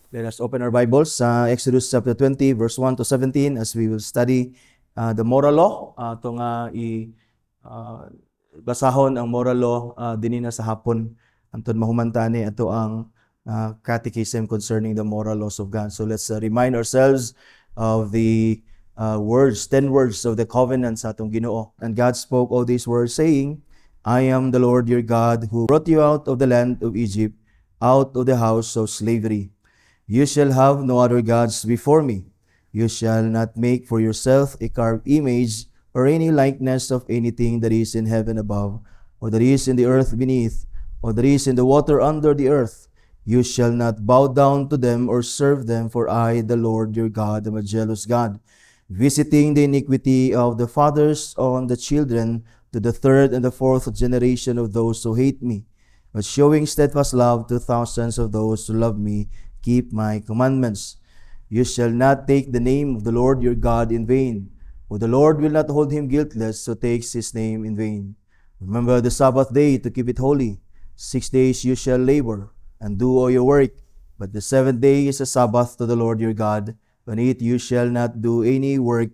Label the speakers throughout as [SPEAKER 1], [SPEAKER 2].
[SPEAKER 1] Let us open our Bibles sa Exodus chapter 20, verse 1 to 17 as we will study the moral law. Ito nga basahon ang moral law dinina sa hapon. Antun mahumantani ito ang catechism concerning the moral laws of God. So let's remind ourselves of the 10 words of the covenant sa atong Ginoo. And God spoke all these words saying, I am the Lord your God who brought you out of the land of Egypt, out of the house of slavery. You shall have no other gods before me. You shall not make for yourself a carved image or any likeness of anything that is in heaven above, or that is in the earth beneath, or that is in the water under the earth. You shall not bow down to them or serve them, for I, the Lord your God, am a jealous God, visiting the iniquity of the fathers on the children to the third and the fourth generation of those who hate me, but showing steadfast love to thousands of those who love me, keep my commandments. You shall not take the name of the Lord your God in vain, for the Lord will not hold him guiltless who takes his name in vain. Remember the Sabbath day to keep it holy. 6 days you shall labor and do all your work, but the seventh day is a Sabbath to the Lord your God. On it you shall not do any work,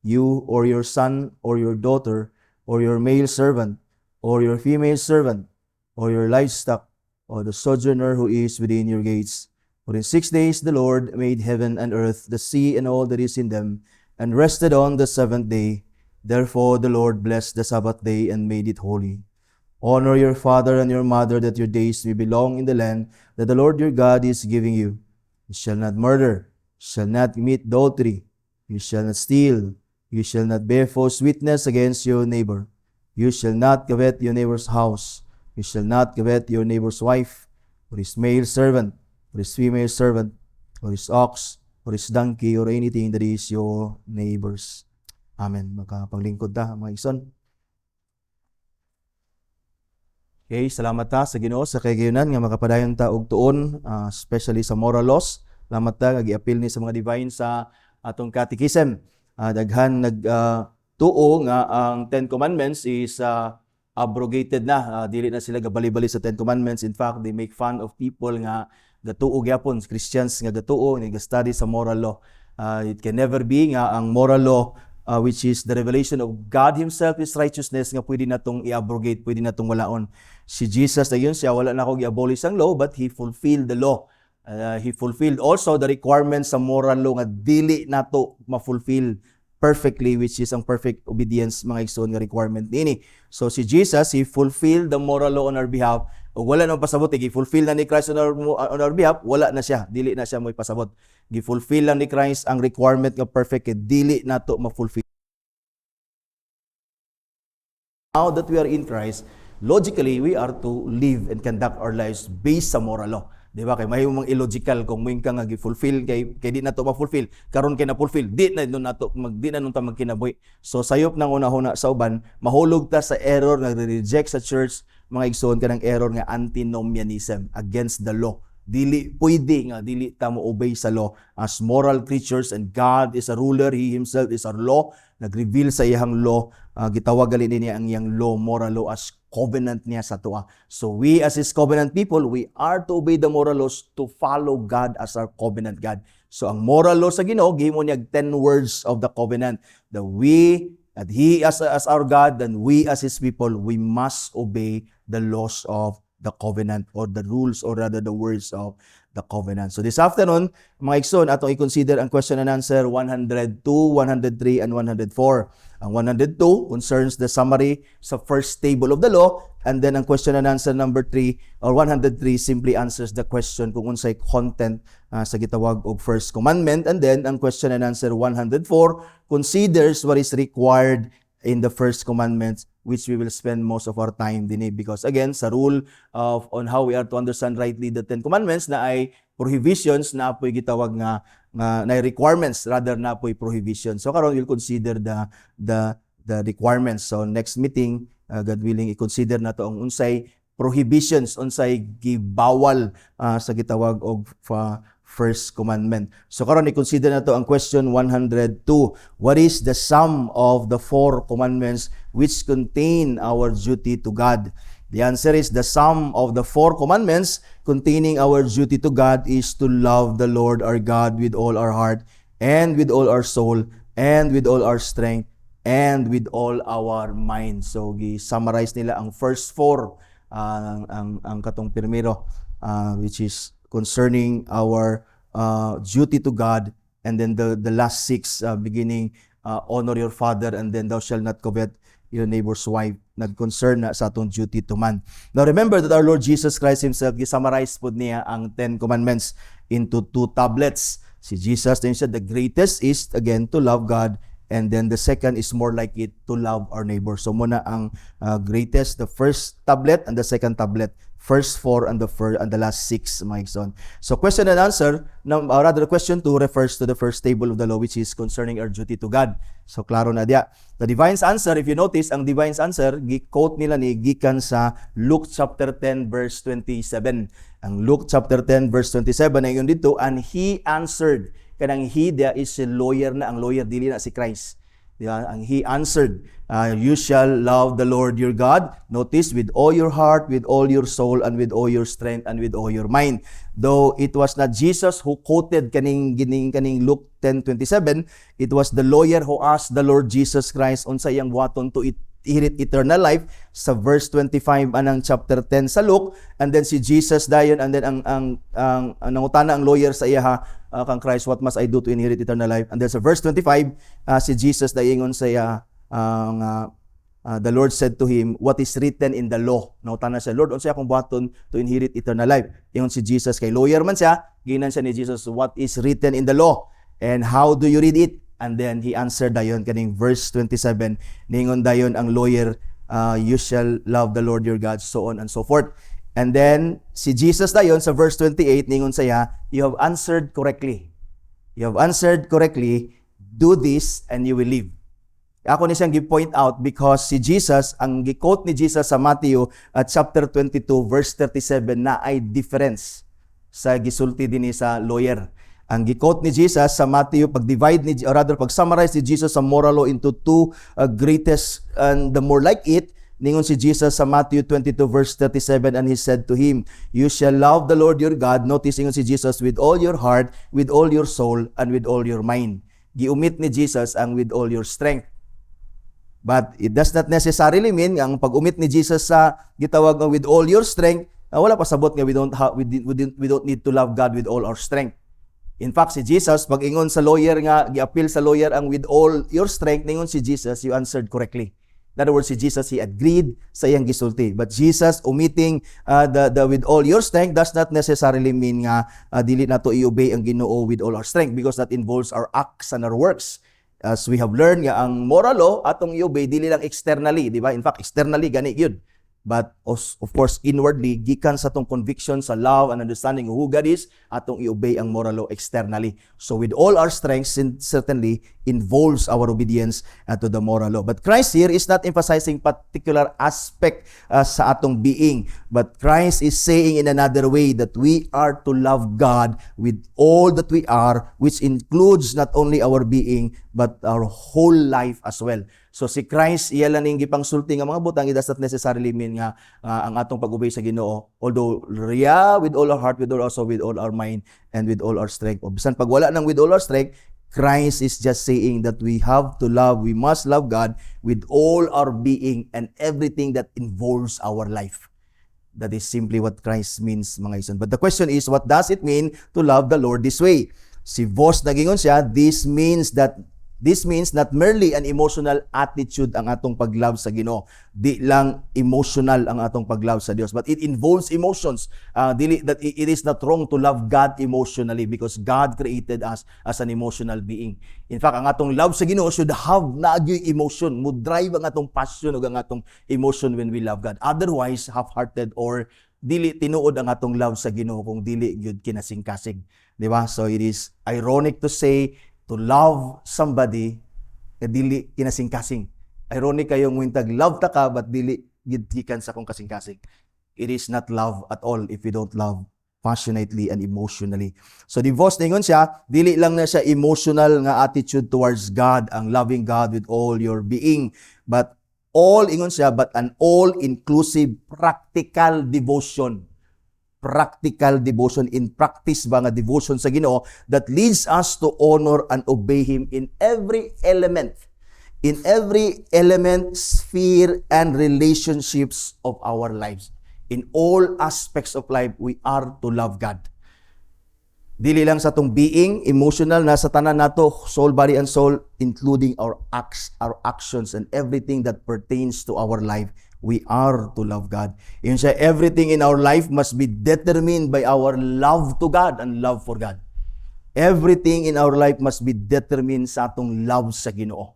[SPEAKER 1] you or your son or your daughter, or your male servant, or your female servant, or your livestock, or the sojourner who is within your gates. For in 6 days the Lord made heaven and earth, the sea and all that is in them, and rested on the seventh day. Therefore the Lord blessed the Sabbath day and made it holy. Honor your father and your mother, that your days may be long in the land that the Lord your God is giving you. You shall not murder, you shall not commit adultery, you shall not steal, you shall not bear false witness against your neighbor. You shall not covet your neighbor's house. You shall not covet your neighbor's wife, or his male servant, or his female servant, or his ox, or his donkey, or anything that is your neighbor's. Amen. Makapaglingkod ta, mga igsoon. Okay, salamat ta sa Ginoo sa kaygayonan nga makapadayon ta og tuon, especially sa moral laws. Salamat ta kag i-appeal ni sa mga divine sa atong catechism. Daghan tuo nga ang 10 commandments is abrogated na. Dili na sila gabali-bali sa 10 commandments. In fact, they make fun of people nga gatuo gyapon, Christians nga gatuo, nga study sa moral law. It can never be nga ang moral law, which is the revelation of God Himself, His righteousness, nga pwede natong i-abrogate, pwede natong walaon. Si Jesus na yun siya, wala na akong i-abolish ang law, but He fulfilled the law. He fulfilled also the requirements sa moral law nga dili nato ma-fulfill perfectly, which is ang perfect obedience, mga igsoon nga requirement nini. So si Jesus, He fulfilled the moral law on our behalf. O wala nang pasabot, gi-fulfill na ni Christ on our behalf, wala na siya, dili na siya mo ipasabot. Gi-fulfill lang ni Christ ang requirement nga perfect, dili nato ma-fulfill. Now that we are in Christ, logically we are to live and conduct our lives based sa moral law. Di ba? Kay may mga illogical kung may ka nga gi-fulfill kay di na to ma-fulfill, karon kay na-fulfill, di na nato di na nun ta magkinabuhi. So sayop nang una-una sa uban, mahulog ta sa error nga reject sa church, mga igsoon kanang error nga antinomianism, against the law. Dili pwede nga dili ta mo obey sa law as moral creatures, and God is a ruler, He Himself is our law. Nag-reveal sa iyang law, gitawag gali niya ang iyang law, moral law, as covenant niya sa tuwa. So we as His covenant people, we are to obey the moral laws to follow God as our covenant God. So ang moral law sa Ginoo, gihimo niya 10 words of the covenant, that He as our God, and we as His people, we must obey the laws of the covenant, or the rules, or rather the words of the covenant. So this afternoon, mga igsoon, atong i-consider ang question and answer 102, 103, and 104. Ang 102 concerns the summary sa first table of the law, and then ang question and answer number 3, or 103, simply answers the question kung unsay content sa gitawag og first commandment, and then ang question and answer 104 considers what is required in the first commandment, which we will spend most of our time din, because again, sa rule on how we are to understand rightly the 10 commandments, na ay prohibitions, na apoy gitawag nga na requirements, rather na apoy prohibitions. So karon we'll consider the requirements. So next meeting, God willing, i-consider na to ang unsay prohibitions, unsay gibawal sa gitawag og first commandment. So karon i-consider na to ang question 102. What is the sum of the 4 commandments which contain our duty to God? The answer is the sum of the 4 commandments containing our duty to God is to love the Lord our God with all our heart and with all our soul and with all our strength and with all our mind. So gi-summarize nila ang first 4 ang katong primero which is concerning our duty to God, and then the last 6 beginning honor your father, and then thou shalt not covet your neighbor's wife, nag-concern na sa atong duty to man. Now remember that our Lord Jesus Christ Himself, gi-summarize po niya ang 10 commandments into 2 tablets. Si Jesus, then said, the greatest is, again, to love God, and then the second is more like it, to love our neighbor. So muna ang greatest, the first tablet, and the second tablet. First 4 and the last 6, my son. So question and answer, or rather question 2 refers to the first table of the law, which is concerning our duty to God. So klaro na diya. The divine's answer, if you notice, ang divine's answer, quote nila ni gikan sa Luke chapter 10 verse 27. Ang Luke chapter 10 verse 27 ay yun dito, and he answered. Kanang he there is a lawyer na, ang lawyer dili na si Christ. Diba? And he answered, you shall love the Lord your God, notice, with all your heart, with all your soul, and with all your strength, and with all your mind. Though it was not Jesus who quoted kaning Luke 10:27, it was the lawyer who asked the Lord Jesus Christ unsa iyang buhaton to inherit eternal life sa verse 25 anang chapter 10 sa Luke, and then si Jesus dayon, and then ang nangutana ang lawyer sa iya kang Christ, what must I do to inherit eternal life? And then sa verse 25 si Jesus dayon sa iya the Lord said to him, what is written in the law? Nangutana siya, Lord, unsa akong buhaton to inherit eternal life? Ingon si Jesus, kay lawyer man siya, ginan siya ni Jesus, what is written in the law? And how do you read it? And then he answered dayon kaning verse 27, ningon dayon ang lawyer, you shall love the Lord your God, so on and so forth. And then si Jesus dayon sa verse 28, ningon saya, you have answered correctly. You have answered correctly, do this and you will live. Ako ni siyang gi-point out because si Jesus, ang gi-quote ni Jesus sa Matthew at chapter 22 verse 37 na ay difference sa gisulti din sa lawyer. Ang gi-quote ni Jesus sa Matthew, pag-divide ni, or rather pag-summarize ni Jesus sa moral law into 2 greatest and the more like it, ningon si Jesus sa Matthew 22 verse 37, and he said to him, you shall love the Lord your God, notice ingon si Jesus, with all your heart, with all your soul, and with all your mind. Giumit ni Jesus ang with all your strength. But it does not necessarily mean ang pag-umit ni Jesus sa gitawag nga with all your strength, wala pa sabot nga we don't need to love God with all our strength. In fact, si Jesus, pag ingon sa lawyer nga, gi-appeal sa lawyer ang with all your strength, ningon si Jesus, you answered correctly. In other words, si Jesus, he agreed sa iyang gisulti. But Jesus, omitting the with all your strength does not necessarily mean nga dili nato i-obey ang Ginoo with all our strength, because that involves our acts and our works. As we have learned nga, ang moral law atong i-obey dili lang externally, di ba? In fact, externally gani gyud. But of course, inwardly, gikan sa atong conviction sa love and understanding of who God is, atong i-obey ang moral law externally. So with all our strengths, certainly involves our obedience to the moral law. But Christ here is not emphasizing particular aspect sa atong being, but Christ is saying in another way that we are to love God with all that we are, which includes not only our being, but our whole life as well. So si Christ, iya lang ning gipangsulti nga mga butang, it does not necessarily mean nga ang atong pag-obey sa Ginoo, although with all our heart, with all our mind, and with all our strength. O bisan pag wala nang with all our strength, Christ is just saying that we must love God with all our being and everything that involves our life. That is simply what Christ means, mga ison. But the question is, what does it mean to love the Lord this way? Si Vos nagingon siya, this means not merely an emotional attitude ang atong pag-love sa Ginoo. Di lang emotional ang atong pag-love sa Dios, but it involves emotions. It is not wrong to love God emotionally because God created us as an emotional being. In fact, ang atong love sa Ginoo should have nagyoy emotion. Mo drive ang atong passion ug ang atong emotion when we love God. Otherwise, half-hearted or dili tinuod ang atong love sa Ginoo kung dili gyud kinasing-kasing. Di ba? So it is ironic to say to love somebody na dili kinasing-kasing. Ironic kayo ngwintag love ta ka but dili gikan sa kong kasing-kasing. It is not love at all if we don't love passionately and emotionally. So divorce ningon siya, dili lang na siya emotional nga attitude towards God, ang loving God with all your being, but all, ingon siya, but an all-inclusive practical devotion. Practical devotion, in practice ba nga devotion sa Ginoo that leads us to honor and obey Him in every element, sphere, and relationships of our lives. In all aspects of life, we are to love God. Dili lang sa tong being, emotional, nasa tanan nato, soul, body, and soul, including our acts, our actions, and everything that pertains to our life. We are to love God. Yun siya, everything in our life must be determined by our love to God and love for God. Everything in our life must be determined sa atong love sa Ginoo.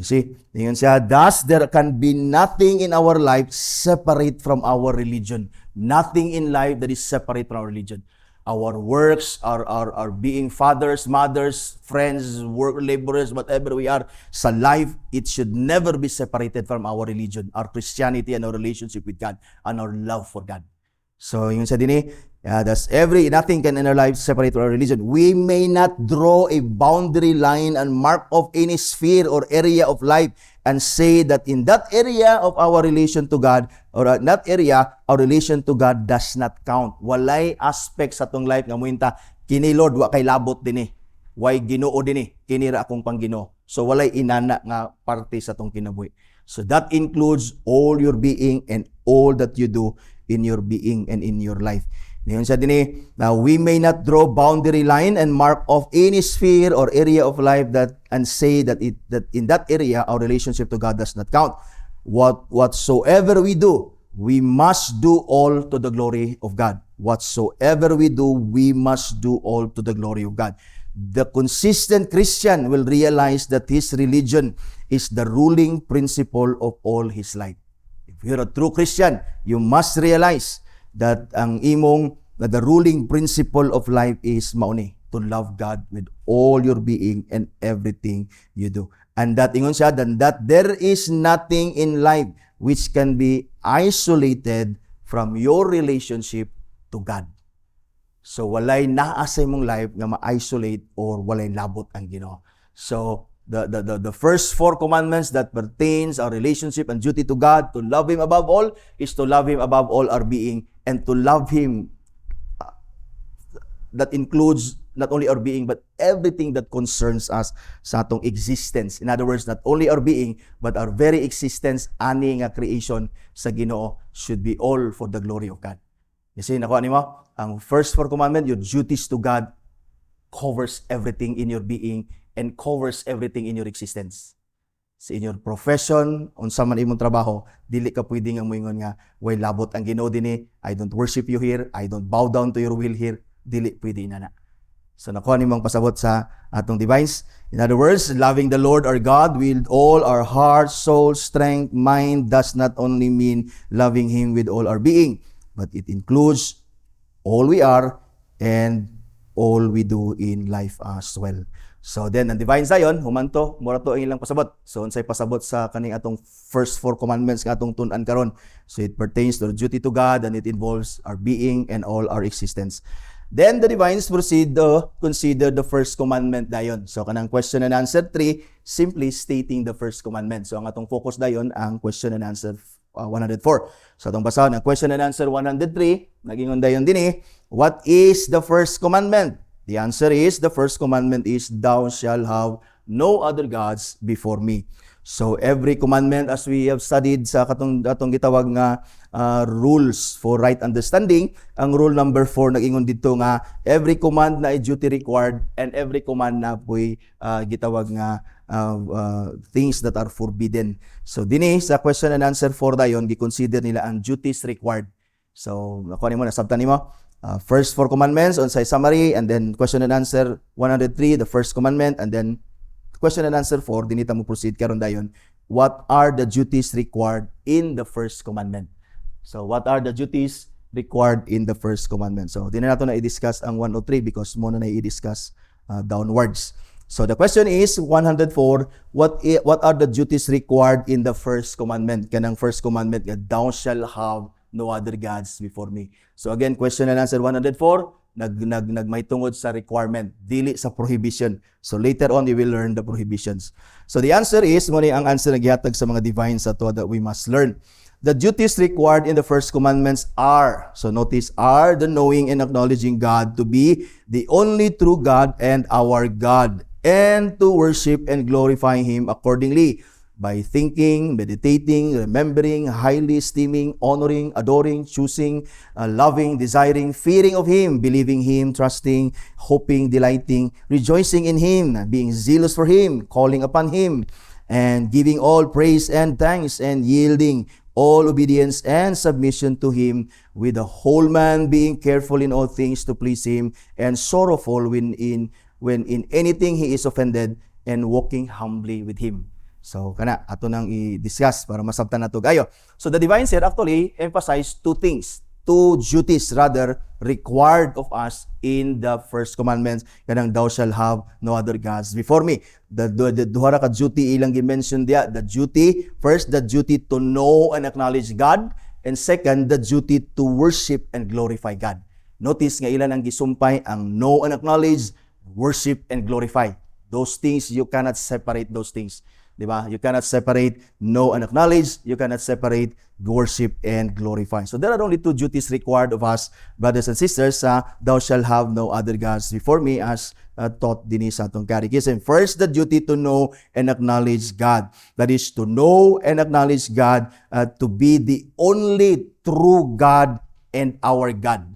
[SPEAKER 1] You see, yun siya, thus there can be nothing in our life separate from our religion. Nothing in life that is separate from our religion. Our works, our being fathers, mothers, friends, work laborers, whatever we are, sa life, it should never be separated from our religion, our Christianity, and our relationship with God, and our love for God. So, yun sa dini, nothing can in our life separate from our religion. We may not draw a boundary line and mark off any sphere or area of life and say that in that area of our relation to God, or in that area, our relation to God does not count. Walay aspect sa tong life nga muinta, kini Lord, wa kay labot din way Ginoo din kini ra akong pangginoo. So walay inana nga parte sa tong kinabuhi. So that includes all your being and all that you do in your being and in your life. Ngayon sa dini, now we may not draw boundary line and mark off any sphere or area of life that and say that in that area our relationship to God does not count. Whatsoever we do, we must do all to the glory of God. Whatsoever we do, we must do all to the glory of God. The consistent Christian will realize that his religion is the ruling principle of all his life. If you're a true Christian, you must realize that the ruling principle of life is mauni, to love God with all your being and everything you do. And that ingon siya, that there is nothing in life which can be isolated from your relationship to God. So walay naa sa imong life nga ma-isolate or walay labot ang Ginoo. So the first 4 commandments that pertains our relationship and duty to God, to love Him above all, is to love Him above all our being, and to love Him that includes not only our being but everything that concerns us sa atong existence. In other words, not only our being but our very existence, ani nga creation sa Ginoo, should be all for the glory of God. You see, nakuha nimo, ang first 4 commandments, your duties to God covers everything in your being and covers everything in your existence. Sa inyong profession, unsa man imong trabaho, dili ka pwede nga moingon nga, way labot ang Ginoo dinhi, I don't worship you here, I don't bow down to your will here, dili pwede inana. So nakuha nimong pasabot sa atong device. In other words, loving the Lord our God with all our heart, soul, strength, mind does not only mean loving Him with all our being, but it includes all we are and all we do in life as well. So then, ang Divine Zion, humanto, mura to ang ilang pasabot. So, unsay pasabot sa kaning atong first 4 commandments nga atong tun-an karon. So, it pertains to the duty to God and it involves our being and all our existence. Then, the Divines proceed to consider the first commandment dayon. So, kanang question and answer 3, simply stating the first commandment. So, ang atong focus dayon, ang question and answer 104. So, atong basahon, ang question and answer 103, nagingon dayon din what is the first commandment? The answer is, the first commandment is, thou shalt have no other gods before me. So every commandment, as we have studied sa atong gitawag nga rules for right understanding, ang rule number 4 nag-ingon dito nga, every command na ay duty required and every command na po'y gitawag nga things that are forbidden. So dinhi sa question and answer 4 dayon, gi-consider nila ang duties required. So nakuha nimo, nasabtan nimo. First 4 commandments on say summary, and then question and answer 103, the first commandment, and then question and answer 4, dinita mo proceed karon dayon. What are the duties required in the first commandment? So what are the duties required in the first commandment? So di na nato na i-discuss ang 103 because mo na i-discuss downwards. So the question is 104, what are the duties required in the first commandment? Kanang first commandment, thou shalt have no other gods before me. So again, question and answer 104, nagmay tungod sa requirement, dili sa prohibition. So later on, you will learn the prohibitions. So the answer is, muna ang answer na gihatag sa mga divines sa to that we must learn. The duties required in the first commandments are, so notice, are the knowing and acknowledging God to be the only true God and our God, and to worship and glorify Him accordingly by thinking, meditating, remembering, highly esteeming, honoring, adoring, choosing, loving, desiring, fearing of Him, believing Him, trusting, hoping, delighting, rejoicing in Him, being zealous for Him, calling upon Him, and giving all praise and thanks, and yielding all obedience and submission to Him, with the whole man being careful in all things to please Him, and sorrowful when in anything he is offended, and walking humbly with Him. So, kana, ato nang i-discuss para masabtan nato gayo. So, the divine here actually emphasize two duties rather, required of us in the first commandments, kanang thou shall have no other gods before me. The duha ka duty ilang gi-mention dia, the duty, first, the duty to know and acknowledge God, and second, the duty to worship and glorify God. Notice nga ilan ang gisumpay, ang know and acknowledge, worship and glorify. Those things, you cannot separate those things. Diba? You cannot separate know and acknowledge. You cannot separate worship and glorify. So there are only two duties required of us, brothers and sisters, thou shall have no other gods before me, as taught din sa atong catechism. First, the duty to know and acknowledge God. That is, to know and acknowledge God to be the only true God and our God.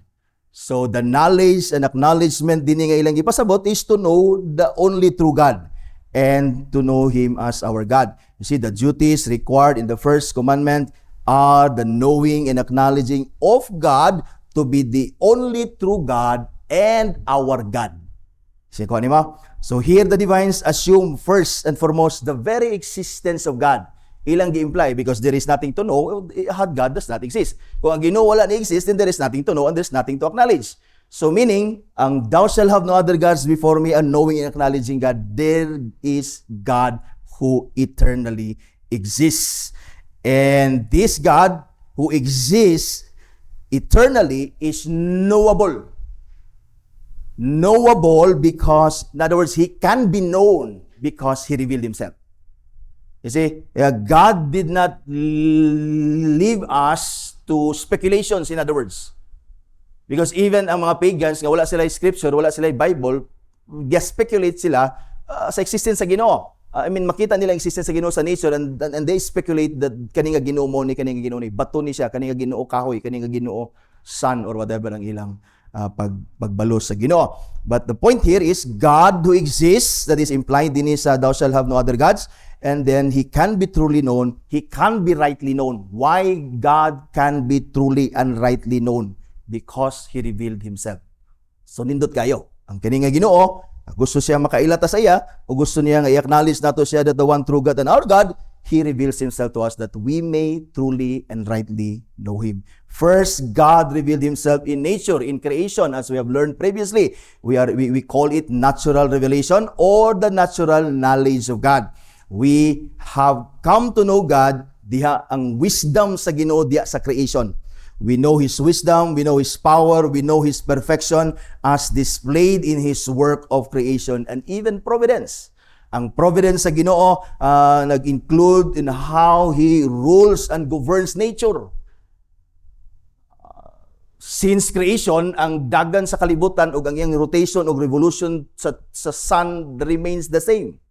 [SPEAKER 1] So the knowledge and acknowledgement din nga ilang ipasabot is to know the only true God and to know Him as our God. You see, the duties required in the first commandment are the knowing and acknowledging of God to be the only true God and our God. See ko nimo? So here the divines assume first and foremost the very existence of God. Ilang gi-imply, because there is nothing to know, God does not exist. Kung ang Ginoo wala ni exist, then there is nothing to know and there's nothing to acknowledge. So meaning, ang thou shall have no other gods before me, and knowing and acknowledging God, there is God who eternally exists. And this God who exists eternally is knowable. Knowable because, in other words, He can be known because He revealed Himself. You see, God did not leave us to speculations, in other words. Because even ang mga pagans, nga wala sila scripture, wala sila Bible, speculate sila sa existence sa Ginoo. Makita nila ang existence sa Ginoo sa nature, and they speculate that kani nga Ginoo mo ni, kani nga Ginoo ni, bato ni siya, kani nga Ginoo kahoy, kani nga Ginoo sun, or whatever ang ilang pagbalos sa Ginoo. But the point here is God who exists, that is implied din sa thou shall have no other gods, and then He can be truly known, He can be rightly known. Why God can be truly and rightly known? Because He revealed Himself. So nindot kayo, ang kini nga Ginoo, gusto siya makailata sa iya, o gusto niya nga i-acknowledge nato siya that the one true God and our God, He reveals Himself to us that we may truly and rightly know Him. First, God revealed Himself in nature, in creation, as we have learned previously. We call it natural revelation or the natural knowledge of God. We have come to know God, diha ang wisdom sa Ginoo diha sa creation. We know His wisdom, we know His power, we know His perfection as displayed in His work of creation and even providence. Ang providence sa Ginoo nag-include in how He rules and governs nature. Since creation, ang dagan sa kalibutan ug ang iyang rotation ug revolution sa sun remains the same.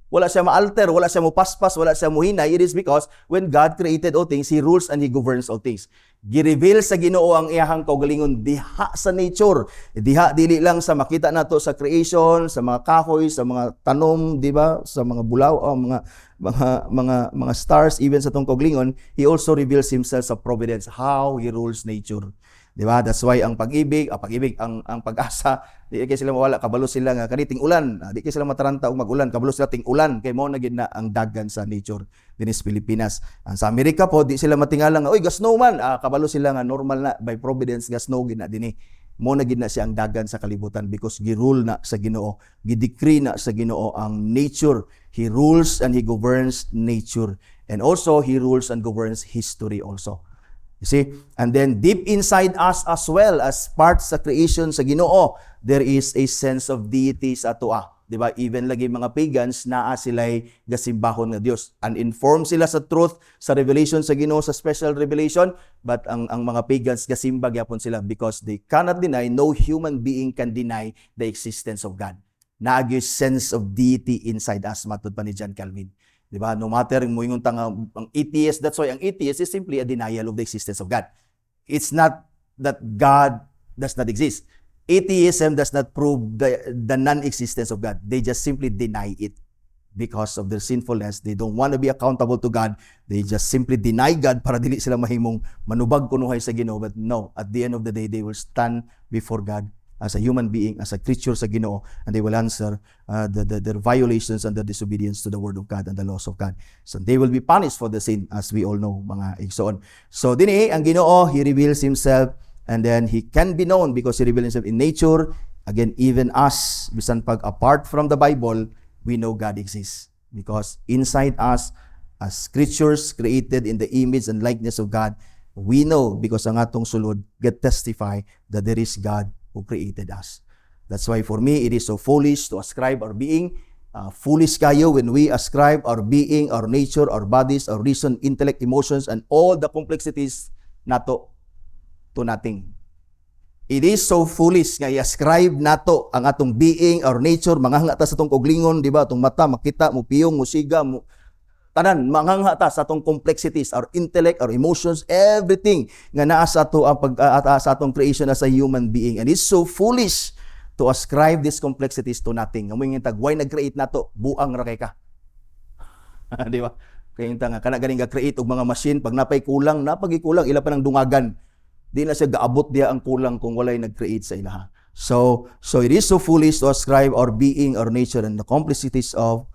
[SPEAKER 1] Wala siya ma-alter, wala siya mo-paspas, wala siya mo-hinay. It is because when God created all things, He rules and He governs all things. Gi-reveal sa Ginoo ang iyahang kaugalingon diha sa nature. Diha dili lang sa makita nato sa creation, sa mga kahoy, sa mga tanom, di ba? Sa mga bulaw, mga stars, even sa tong kaugalingon, He also reveals Himself sa providence, how He rules nature. Di ba? That's why ang pag-ibig, ang pag-asa, di kay sila mawala, kabalo sila nga kaniting ulan, di kay sila mataranta og mag-ulan, kabalo sila ting ulan, kay mao na gid na ang dagan sa nature dinis Pilipinas. Sa Amerika po, di sila matingala nga, oy, gasnow man, kabalo sila nga normal na by providence gasnow gid na dinhi. Mao na gid na siya ang dagan sa kalibutan because girule na sa Ginoo, gi-decree na sa Ginoo ang nature. He rules and He governs nature, and also He rules and governs history also. You see? And then deep inside us as well, as part sa creation sa Ginoo, there is a sense of deity sa atoa. Diba? Even lagi mga pagans, naa sila'y gasimbahon nga Dios. Uninformed sila sa truth, sa revelation sa Ginoo, sa special revelation, but ang mga pagans gasimba gyapon sila because they cannot deny, no human being can deny the existence of God. Naagyo sense of deity inside us, matud pa ni John Calvin. Diba? No matter mo yung ang atheist, that's why ang atheist is simply a denial of the existence of God. It's not that God does not exist. Atheism does not prove the non-existence of God. They just simply deny it because of their sinfulness. They don't want to be accountable to God. They just simply deny God para dili sila mahimong manubag kunuhay sa Ginoo. But no, at the end of the day, they will stand before God as a human being, as a creature sa Ginoo, and they will answer their violations and their disobedience to the word of God and the laws of God. So they will be punished for the sin, as we all know, mga igsoon. So dinhi ang Ginoo, He reveals Himself, and then He can be known because He reveals Himself in nature. Again, even us, bisan pag apart from the Bible, we know God exists. Because inside us, as creatures created in the image and likeness of God, we know, because ang atong sulod, God testify that there is God who created us. That's why for me, it is so foolish to ascribe our being. Foolish kayo when we ascribe our being, our nature, our bodies, our reason, intellect, emotions, and all the complexities nato to nothing. It is so foolish nga i-ascribe nato ang atong being, our nature, mangangha ta sa atong koglingon, di ba? Atong mata, makita, mo piyong, mo siga, mo tanan, mangangha ta sa atong complexities, our intellect, our emotions, everything nga naa sa ato ang sa atong creation as a human being. And it's so foolish to ascribe these complexities to nothing. Ngayon tag why nag-create nato, buang ra kay ka. Di ba? Kaya yung nga kana ganing ga-create og mga machine, pag napay kulang, napagikulang ila pa nang dungagan. Di na siya gaabot diya ang kulang kung walay nag-create sa ilaha. So it is so foolish to ascribe our being, our nature, and the complexities of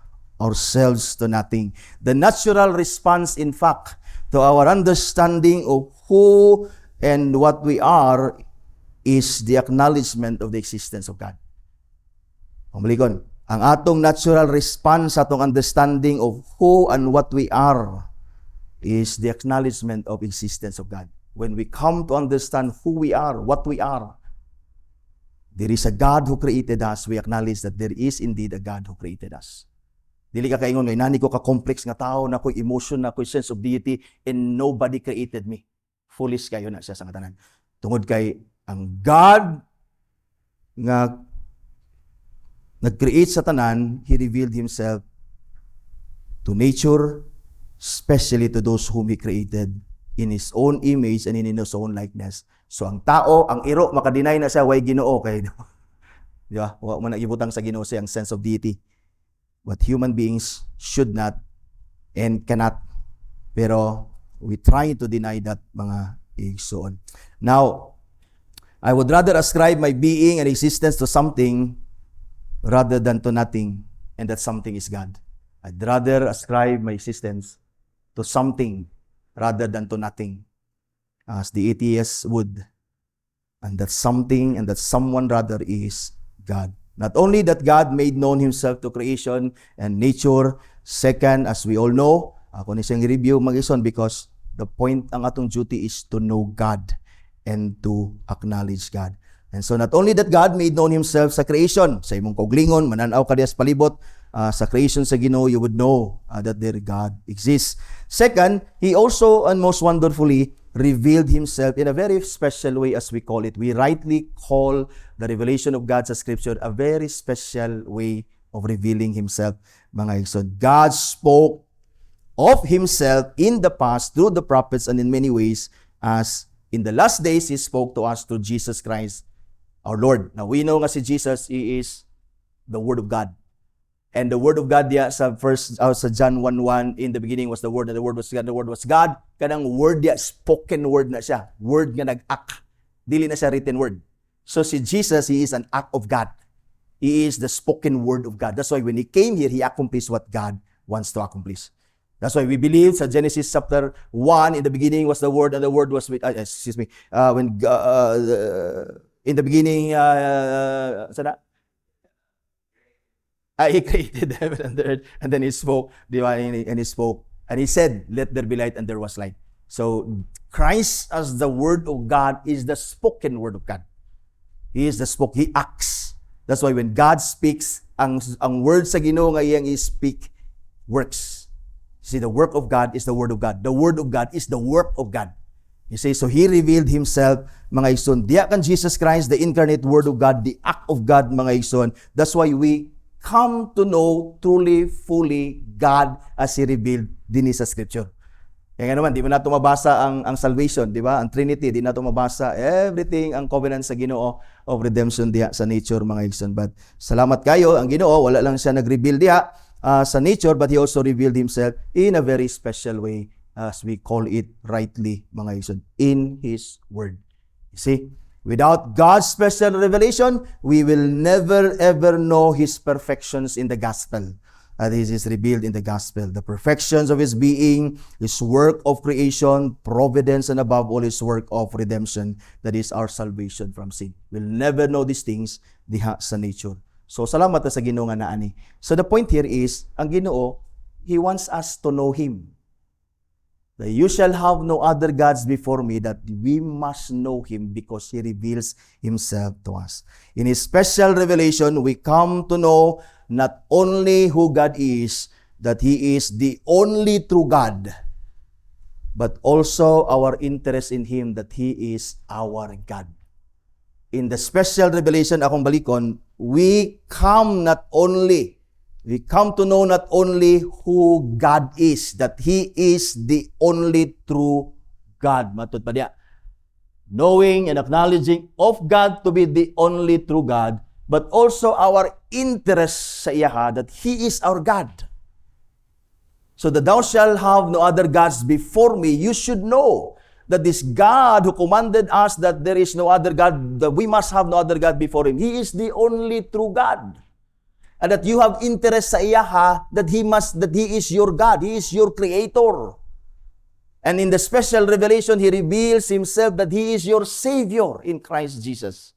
[SPEAKER 1] ourselves to nothing. The natural response, in fact, to our understanding of who and what we are is the acknowledgement of the existence of God. Pamalikon, ang atong natural response sa atong understanding of who and what we are is the acknowledgement of existence of God. When we come to understand who we are, what we are, there is a God who created us. We acknowledge that there is indeed a God who created us. Dili ka kaingon, may nani ko ka-complex nga tao, na ko'y emotion, na ko'y sense of deity, and nobody created me. Foolish kayo na siya sa katanan. Tungod kay ang God nga nag-create sa tanan, He revealed Himself to nature, especially to those whom He created in His own image and in His own likeness. So ang tao, ang iro, makadinay na siya, way Ginoo kay di ba? Wa mo na ibutang sa Ginoo siya ang sense of deity. But human beings should not and cannot. Pero we try to deny that, mga igsoon. Now, I would rather ascribe my being and existence to something rather than to nothing, and that something is God. I'd rather ascribe my existence to something rather than to nothing, as the atheist would. And that something and that someone rather is God. Not only that God made known Himself to creation and nature, second, as we all know, ako ni siyang review mag-ison, because the point ang atong duty is to know God and to acknowledge God. And so not only that God made known Himself sa creation, sa imong kauglingon, mananaw ka diya sa palibot, sa creation sa Ginoo, you would know that their God exists. Second, He also, and most wonderfully, revealed Himself in a very special way, as we call it. We rightly call the revelation of God sa Scripture a very special way of revealing Himself, mga igsoon. God spoke of Himself in the past through the prophets and in many ways, as in the last days He spoke to us through Jesus Christ, our Lord. Now, we know nga si Jesus, He is the Word of God. And the Word of God diya sa John 1:1, in the beginning was the Word, and the Word was God, the Word was God. Kanang word diya, spoken word na siya. Word nga nag-act. Dili na siya written word. So si Jesus, He is an act of God. He is the spoken word of God. That's why when He came here, He accomplished what God wants to accomplish. That's why we believe sa Genesis chapter 1, in the beginning was the Word, and the Word was with, in the beginning, He created heaven and the earth, and then He spoke, and He spoke, and He said, "Let there be light," and there was light. So, Christ as the Word of God is the spoken Word of God. He is the spoke. He acts. That's why when God speaks, ang word sa Ginoo nga iyang i-speak works. See, the work of God is the Word of God. The Word of God is the work of God. You see, so He revealed Himself, mga igsoon. Diya kan Jesus Christ, the incarnate Word of God, the act of God, mga igsoon. That's why we come to know truly, fully God as He revealed din sa Scripture. Kaya naman, di mo na ito mabasa ang salvation, di ba? Ang Trinity, di na ito mabasa. Everything, ang covenant sa Ginoo of redemption diha sa nature, mga igsoon. But salamat kayo, ang Ginoo, wala lang siya nag-reveal diha sa nature, but He also revealed Himself in a very special way, as we call it rightly, mga igsoon, in His Word. You see, without God's special revelation, we will never ever know His perfections in the gospel. This is revealed in the gospel. The perfections of His being, His work of creation, providence, and above all, His work of redemption. That is our salvation from sin. We'll never know these things diha sa nature. So, salamat sa Ginoo nga naani. So, the point here is, ang Ginoo, He wants us to know Him. That you shall have no other gods before me, that we must know Him because He reveals Himself to us. In His special revelation, we come to know not only who God is, that He is the only true God, but also our interest in Him, that He is our God. In the special revelation, akong balikon, we come to know not only who God is, that He is the only true God. Matod pa diya. Knowing and acknowledging of God to be the only true God, but also our interest sa iya, that He is our God. So that thou shalt have no other gods before me, you should know that this God who commanded us that there is no other God, that we must have no other God before Him, He is the only true God. And that you have interest sa iya, that He is your God, He is your Creator. And in the special revelation, He reveals Himself that He is your Savior in Christ Jesus.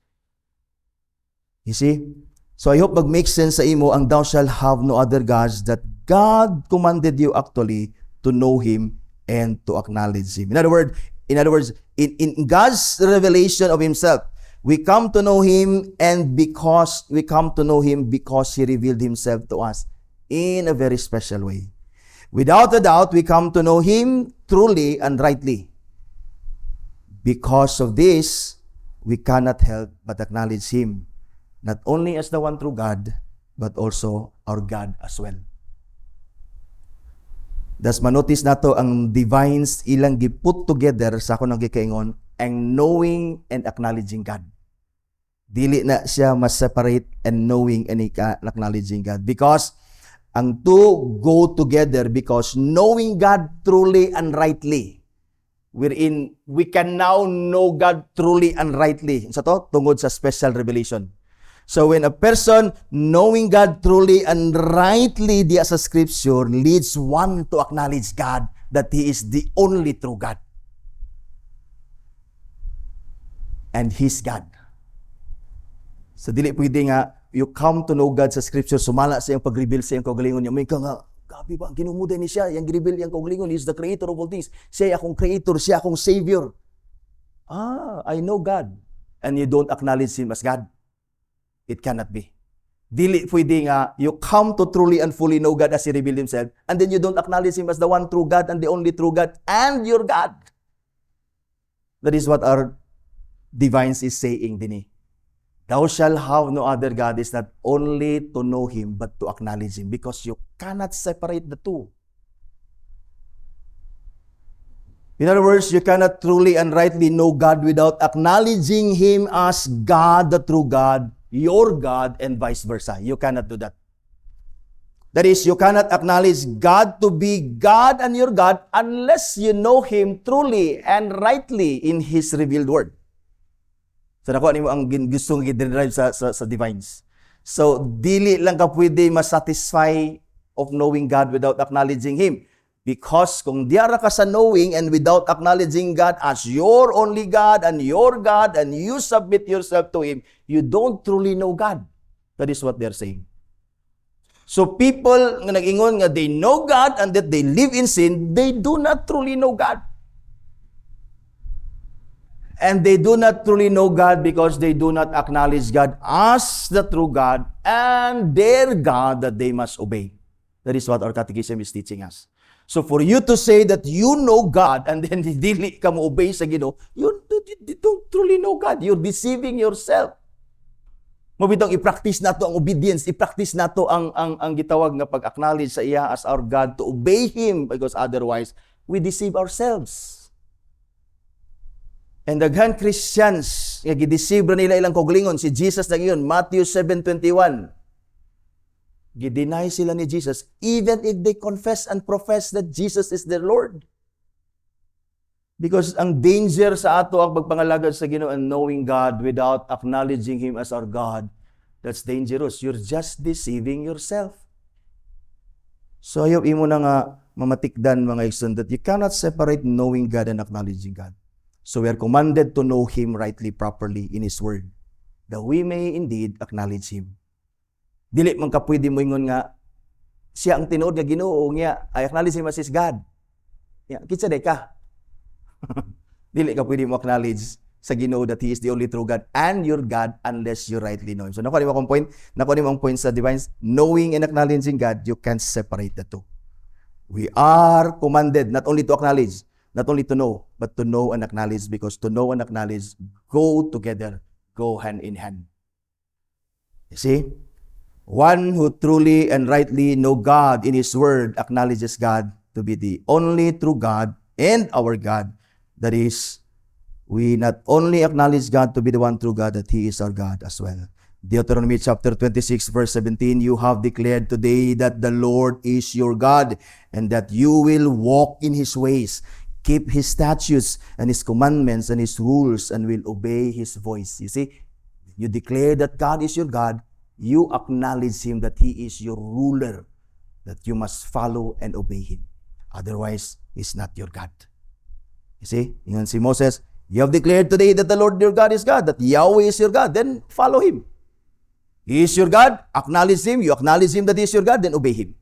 [SPEAKER 1] You see? So I hope mag-make sense sa imo ang thou shalt have no other gods, that God commanded you actually to know Him and to acknowledge Him. In other words, in God's revelation of Himself, we come to know Him, and because we come to know Him because He revealed Himself to us in a very special way. Without a doubt, we come to know Him truly and rightly. Because of this, we cannot help but acknowledge Him, not only as the one true God, but also our God as well. Das manotis nato ang divines ilang giput together sa akong gikaingon, ang knowing and acknowledging God. Dili na siya mas-separate and knowing and acknowledging God. Because ang two go together, because knowing God truly and rightly, we can now know God truly and rightly. Sa to, tungod sa special revelation. So when a person knowing God truly and rightly diya sa Scripture leads one to acknowledge God, that He is the only true God. And He's God. So dili pwede nga, you come to know God sa Scripture, sumala sa iyang pag-reveal sa iyang kaugalingon niya. May ka nga, gabi ba, ginumuday ni siya, yung reveal yung kaugalingon, He is the creator of all things. Siya akong creator, siya akong savior. I know God. And you don't acknowledge Him as God. It cannot be. Dili pwede nga, you come to truly and fully know God as He revealed Himself, and then you don't acknowledge Him as the one true God and the only true God and your God. That is what our divines is saying din. Thou shalt have no other God is not only to know Him, but to acknowledge Him, because you cannot separate the two. In other words, you cannot truly and rightly know God without acknowledging Him as God, the true God, your God, and vice versa. You cannot do that. That is, you cannot acknowledge God to be God and your God unless you know Him truly and rightly in His revealed Word. So, nakuha nimo ang gustong i-derive sa divines. So, dili lang ka pwede masatisfy of knowing God without acknowledging Him. Because kung diara ka sa knowing and without acknowledging God as your only God, and you submit yourself to Him, you don't truly know God. That is what they're saying. So people nga nag-ingon nga they know God and that they live in sin, they do not truly know God. And they do not truly know God because they do not acknowledge God as the true God and their God that they must obey. That is what our catechism is teaching us. So for you to say that you know God and then dili ka mo obey sa Ginoo, you don't truly know God. You're deceiving yourself. Mabitong i-practice nato ang obedience, i-practice nato ang gitawag nga pag-acknowledge sa iya as our God, to obey Him, because otherwise we deceive ourselves. And daghan Christians nga gideceive nila ilang kaugalingon si Jesus na iyon, Matthew 7:21. Gideny sila ni Jesus even if they confess and profess that Jesus is their Lord. Because ang danger sa ato ang pagpangalagad sa Ginoo and knowing God without acknowledging Him as our God, that's dangerous. You're just deceiving yourself. So ayaw imo na nga mamatikdan mga igsoon that you cannot separate knowing God and acknowledging God. So we are commanded to know Him rightly, properly in His Word, that we may indeed acknowledge Him. Dili man ka pwede mo ingon nga siya ang tinuod nga Ginoo niya, I acknowledge Him as His God. Kitsa day ka. Dili ka pwede mo acknowledge sa Ginoo that He is the only true God and your God unless you rightly know Him. So nakuha mo ang point sa divine knowing and acknowledging God, you can't separate the two. We are commanded not only to acknowledge, not only to know, but to know and acknowledge, because to know and acknowledge go together, go hand in hand. You see? One who truly and rightly know God in His Word acknowledges God to be the only true God and our God. That is, we not only acknowledge God to be the one true God, that He is our God as well. Deuteronomy chapter 26 verse 17, you have declared today that the Lord is your God and that you will walk in His ways, keep His statutes and His commandments and His rules, and will obey His voice. You see, you declare that God is your God, you acknowledge Him that He is your ruler, that you must follow and obey Him. Otherwise, He's not your God. You see, yun si Moses, you have declared today that the Lord your God is God, that Yahweh is your God, then follow Him. He is your God, acknowledge Him, you acknowledge Him that He is your God, then obey Him.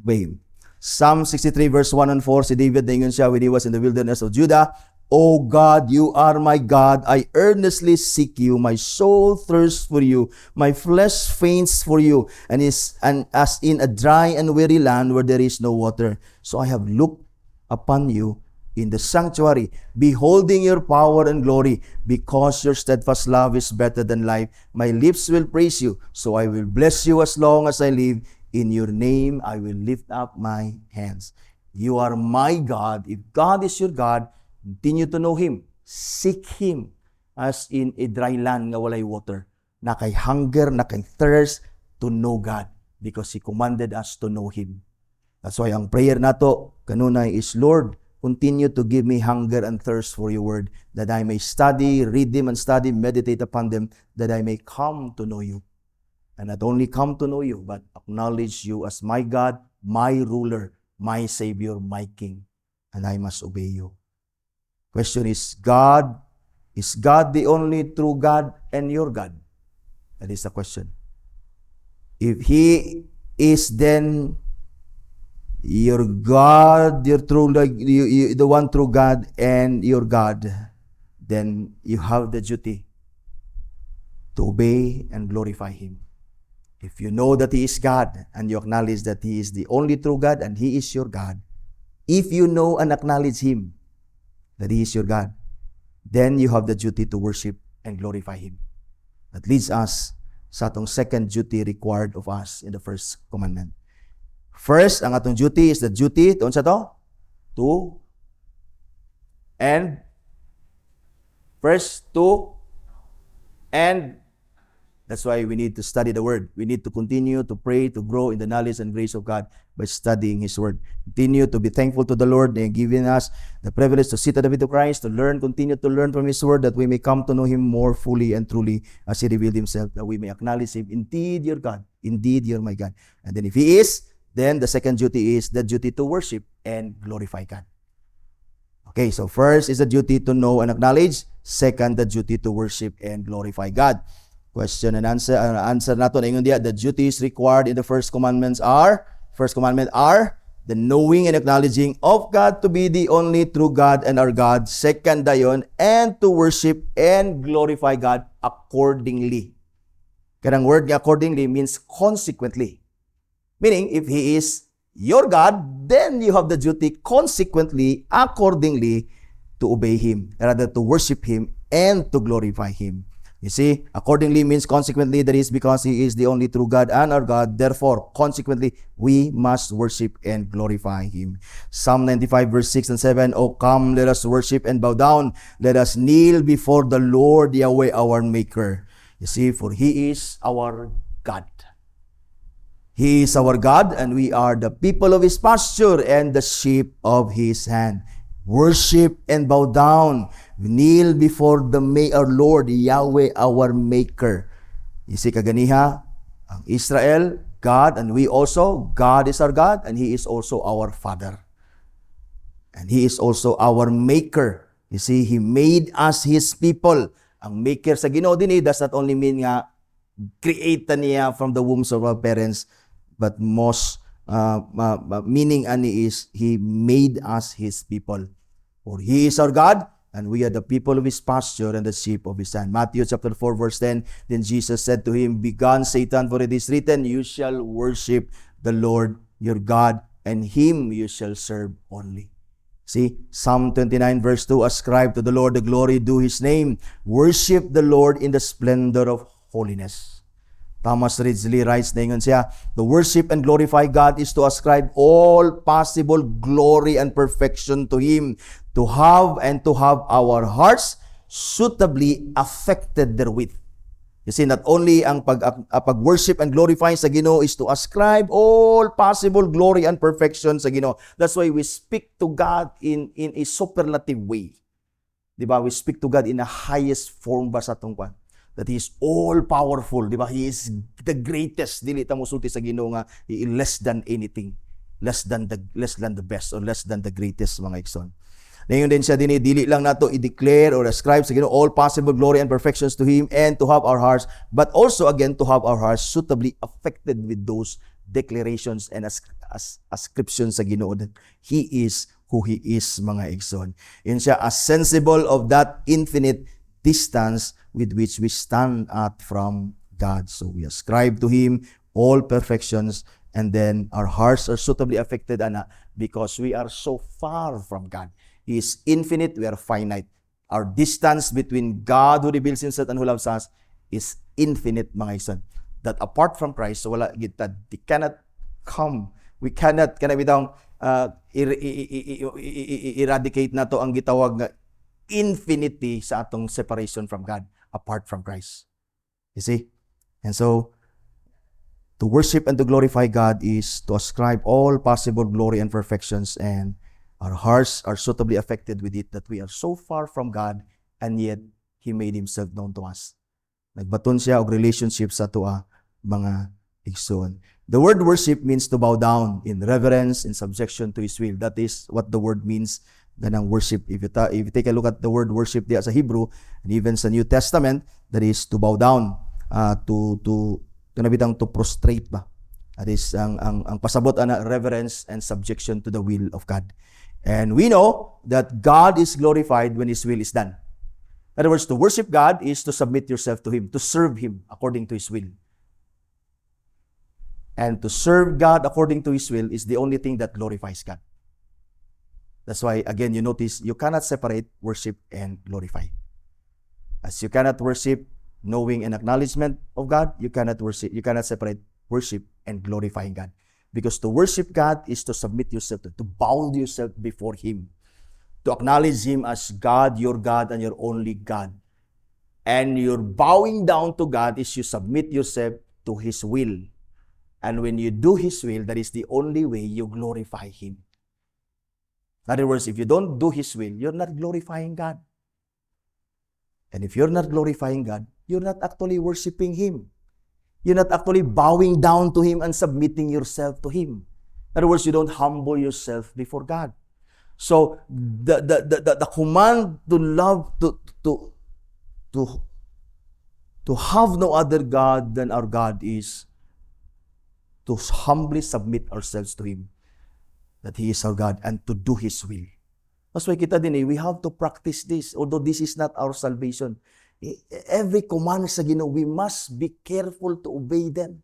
[SPEAKER 1] Obey Him. Psalm 63 verse 1 and 4, si David, naingon siya when he was in the wilderness of Judah, O God, you are my God, I earnestly seek you, my soul thirsts for you, my flesh faints for you, and as in a dry and weary land where there is no water. So I have looked upon you in the sanctuary, beholding your power and glory, because your steadfast love is better than life. My lips will praise you, so I will bless you as long as I live. In your name, I will lift up my hands. You are my God. If God is your God, continue to know Him. Seek Him as in a dry land nga walay water. Na kay hunger, na kay thirst to know God, because He commanded us to know Him. That's why ang prayer nato kanunay is, Lord, continue to give me hunger and thirst for your word, that I may study, read them and study, meditate upon them, that I may come to know you. And not only come to know you, but acknowledge you as my God, my ruler, my Savior, my King. And I must obey you. Question is God the only true God and your God? That is the question. If He is then your God, your true, the one true God and your God, then you have the duty to obey and glorify Him. If you know that He is God and you acknowledge that He is the only true God and He is your God, if you know and acknowledge Him that He is your God, then you have the duty to worship and glorify Him. That leads us sa atong second duty required of us in the first commandment. First, ang atong duty is the duty, to and that's why we need to study the Word. We need to continue to pray, to grow in the knowledge and grace of God by studying His Word. Continue to be thankful to the Lord and giving us the privilege to sit at the feet of Christ, to learn, continue to learn from His Word, that we may come to know Him more fully and truly as He revealed Himself, that we may acknowledge Him, indeed your God, indeed you're my God. And then if He is, then the second duty is the duty to worship and glorify God. Okay, so first is the duty to know and acknowledge. Second, the duty to worship and glorify God. Question and answer. Answer nato na ingon diya, the duties required in the first commandment are the knowing and acknowledging of God to be the only true God and our God. Second dayon, and to worship and glorify God accordingly. Kanang word nga accordingly means consequently. Meaning, if He is your God, then you have the duty consequently, accordingly, to obey Him, rather to worship Him and to glorify Him. You see, accordingly means consequently, that is because He is the only true God and our God. Therefore, consequently, we must worship and glorify Him. Psalm 95 verse 6 and 7, O come, let us worship and bow down. Let us kneel before the Lord Yahweh our Maker. You see, for He is our God. He is our God, and we are the people of His pasture and the sheep of His hand. Worship and bow down. Kneel before our Lord, Yahweh, our Maker. You see, kaganiha, ang Israel, God, and we also, God is our God, and He is also our Father. And He is also our Maker. You see, He made us His people. Ang Maker sa Ginoo din, does not only mean nga, create niya from the wombs of our parents, but most meaning ani is He made us His people. For He is our God, and we are the people of His pasture and the sheep of His hand. Matthew chapter 4 verse 10, then Jesus said to him, Begone, Satan, for it is written, You shall worship the Lord your God, and Him you shall serve only. See, Psalm 29 verse 2, Ascribe to the Lord the glory due His name. Worship the Lord in the splendor of holiness. Thomas Ridgely writes na yun siya, the worship and glorify God is to ascribe all possible glory and perfection to Him, to have our hearts suitably affected therewith. You see, not only ang pag-worship and glorify sa Ginoo is to ascribe all possible glory and perfection sa Ginoo. That's why we speak to God in a superlative way. Diba? We speak to God in the highest form ba sa atong kwan? That He is all-powerful, di ba? He is the greatest. Dili ta mosulti sa Ginoo nga less than anything, less than the best, or less than the greatest, mga igsoon. Ngayon din siya dili lang nato i-declare or ascribe sa Ginoo all possible glory and perfections to Him, and to have our hearts, but also again to have our hearts suitably affected with those declarations and ascriptions sa Ginoo that He is who He is, mga igsoon. Yun siya, as sensible of that infinite distance with which we stand out from God. So we ascribe to Him all perfections, and then our hearts are suitably affected because we are so far from God. He is infinite, we are finite. Our distance between God who reveals Himself and who loves us is infinite, mga isan. That apart from Christ, so wala kita, they cannot come. We cannot bitang eradicate na to ang gitawag nga infinity sa atong separation from God apart from Christ. You see? And so, to worship and to glorify God is to ascribe all possible glory and perfections, and our hearts are suitably affected with it, that we are so far from God, and yet He made Himself known to us. Nagbaton siya og relationship sa tuwa, mga igsoon. The word worship means to bow down in reverence, in subjection to His will. That is what the word means, ganang worship. If you take a look at the word worship diya sa Hebrew, and even sa New Testament, that is to bow down, to prostrate ba. That is ang pasabot ana reverence and subjection to the will of God. And we know that God is glorified when His will is done. In other words, to worship God is to submit yourself to Him, to serve Him according to His will. And to serve God according to His will is the only thing that glorifies God. That's why, again, you notice, you cannot separate worship and glorify. As you cannot worship knowing and acknowledgement of God, you cannot separate worship and glorifying God. Because to worship God is to submit yourself, to bow yourself before Him, to acknowledge Him as God, your God, and your only God. And your bowing down to God is you submit yourself to His will. And when you do His will, that is the only way you glorify Him. In other words, if you don't do His will, you're not glorifying God. And if you're not glorifying God, you're not actually worshiping Him. You're not actually bowing down to Him and submitting yourself to Him. In other words, you don't humble yourself before God. So the command to love, to have no other God than our God is to humbly submit ourselves to Him. that He is our God and to do His will. That's why kita din we have to practice this, although this is not our salvation. Every command sa Ginoo, we must be careful to obey them.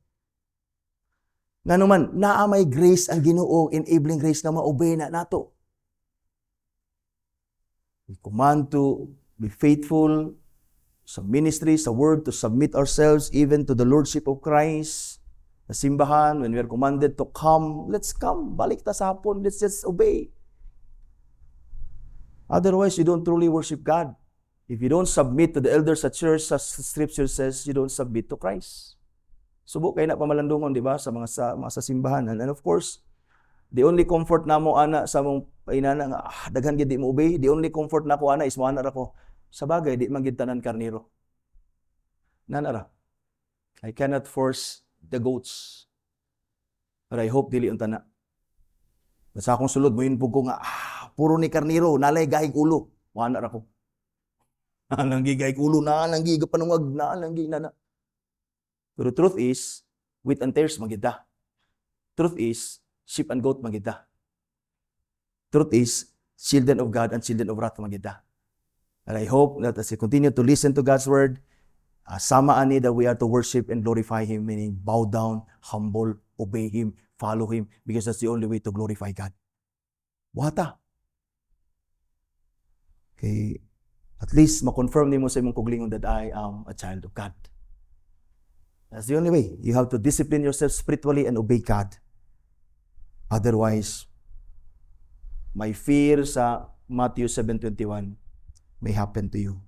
[SPEAKER 1] Nga naman, naa may grace ang Ginoo, enabling grace na ma-obey na nato. We command to be faithful sa ministry, sa word, to submit ourselves even to the Lordship of Christ. Sa simbahan, when we are commanded to come, let's come. Balik ta sa hapon, let's just obey. Otherwise, you don't truly worship God. If you don't submit to the elders at church, as Scripture says, you don't submit to Christ. Subok kayo na pamalandungon, di ba, sa mga sa simbahan. And of course, the only comfort na mo, ana, sa mong painana, daghan gid di mo obey, the only comfort na ko, ana, is mo ana ra ko. Sa bagay, di man gid tanan karnero. Nanara. I cannot force the goats. But I hope dili unta na. Basta akong sulod mo yun po ko nga, puro ni karnero, nalay gahig ulo. Mo ana ra ko. Nalanggi gahig ulo, nalanggi gapanungag, nalanggi na. Pero truth is, wheat and tares magida. Truth is, sheep and goat magida. Truth is, children of God and children of wrath magida. And I hope that as we continue to listen to God's word, sama ani that we are to worship and glorify Him, meaning bow down, humble, obey Him, follow Him, because that's the only way to glorify God. Wata. Okay, at least makonfirm nimo sa imong kuglingon that I am a child of God. That's the only way. You have to discipline yourself spiritually and obey God. Otherwise, my fear sa Matthew 7:21 may happen to you.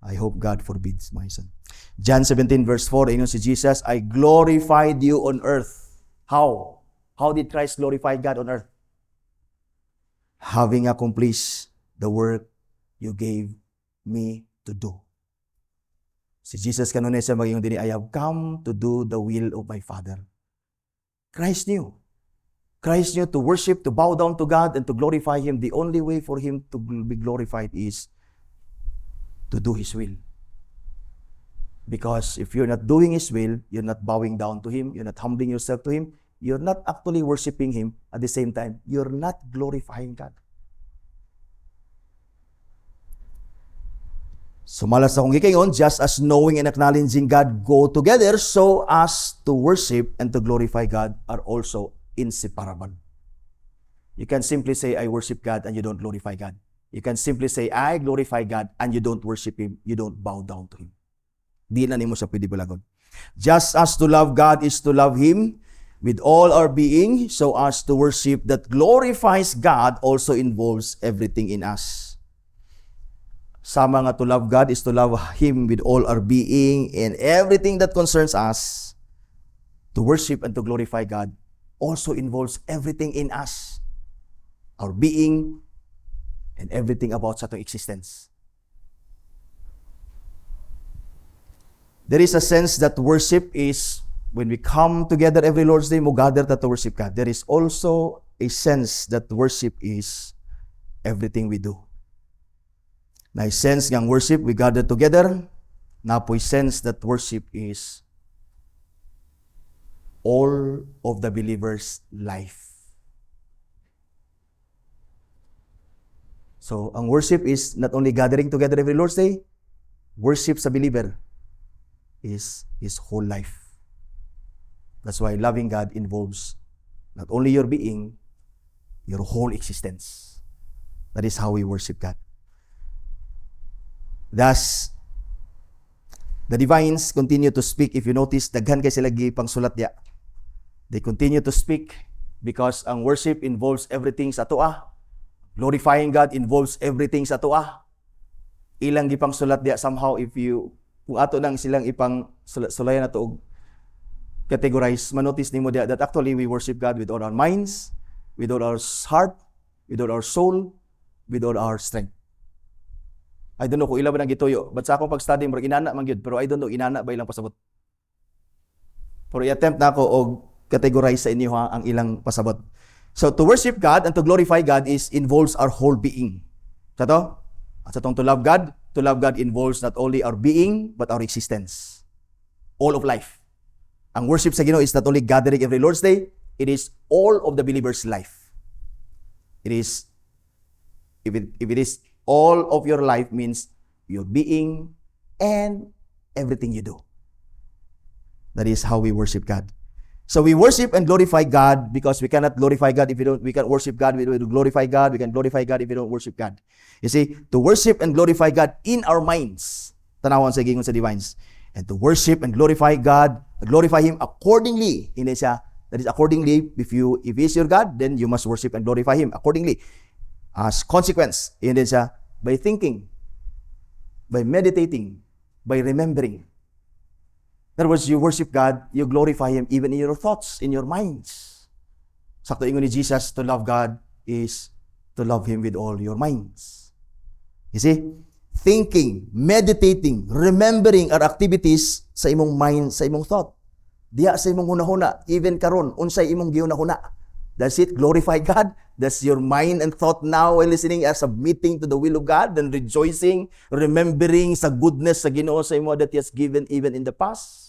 [SPEAKER 1] I hope God forbids, my son. John 17 verse 4, ingon si Jesus, I glorified you on earth. How? How did Christ glorify God on earth? Having accomplished the work you gave me to do. Si Jesus kanunay siya maging dini, I have come to do the will of my Father. Christ knew. Christ knew to worship, to bow down to God, and to glorify Him. The only way for Him to be glorified is to do His will. Because if you're not doing His will, you're not bowing down to Him, you're not humbling yourself to Him, you're not actually worshiping Him. At the same time, you're not glorifying God. So malas akong gikingon, just as knowing and acknowledging God go together, so as to worship and to glorify God are also inseparable. You can simply say, I worship God, and you don't glorify God. You can simply say, I glorify God, and you don't worship Him, you don't bow down to Him. Di na nimo siya pwede bulagon. Just as to love God is to love Him with all our being, so as to worship that glorifies God also involves everything in us. Sama nga to love God is to love Him with all our being and everything that concerns us. To worship and to glorify God also involves everything in us. Our being and everything about sa atong existence. There is a sense that worship is when we come together every Lord's Day, mo gather to worship God. There is also a sense that worship is everything we do. Na sense ng worship, we gather together. Na po'y sense that worship is all of the believer's life. So, ang worship is not only gathering together every Lord's Day, worship sa believer is his whole life. That's why loving God involves not only your being, your whole existence. That is how we worship God. Thus, the divines continue to speak. If you notice, daghan kay sila gipang sulat diya. They continue to speak because ang worship involves everything sa atoa. Glorifying God involves everything sa atoa. Ilang gipang sulat diya somehow if you kung ato nang silang ipang sulayan nato og categorize, manotice nimo diya that actually we worship God with all our minds, with all our heart, with all our soul, with all our strength. I don't know kung ilan ba nang gituyo. But sa akong pag-study, marag inana man gyud, pero I don't know inana ba ilang pasabot. Pero i-attempt na ako og categorize sa inyo ang ilang pasabot. So to worship God and to glorify God involves our whole being. Sa to? At sa tong to love God involves not only our being but our existence. All of life. Ang worship sa Ginoo is not only gathering every Lord's Day, it is all of the believer's life. It is, if it is all of your life, means your being and everything you do. That is how we worship God. So we worship and glorify God because we cannot glorify God if we can worship God, we glorify God, we can glorify God if we don't worship God. You see, to worship and glorify God in our minds, tanawan sa gingon sa divines, and to worship and glorify God, glorify Him accordingly. Hindi siya, that is accordingly, if He is your God, then you must worship and glorify Him accordingly. As consequence, hindi siya, by thinking, by meditating, by remembering. In other words, you worship God, you glorify Him even in your thoughts, in your minds. Sakto ingon ni Jesus, to love God is to love Him with all your minds. You see, thinking, meditating, remembering are activities sa imong mind, sa imong thought. Diya sa imong hunahuna, even karon, unsay imong gihunahuna. Does it glorify God? Does your mind and thought now while listening are submitting to the will of God and rejoicing, remembering sa goodness sa Ginoo sa imo that He has given even in the past?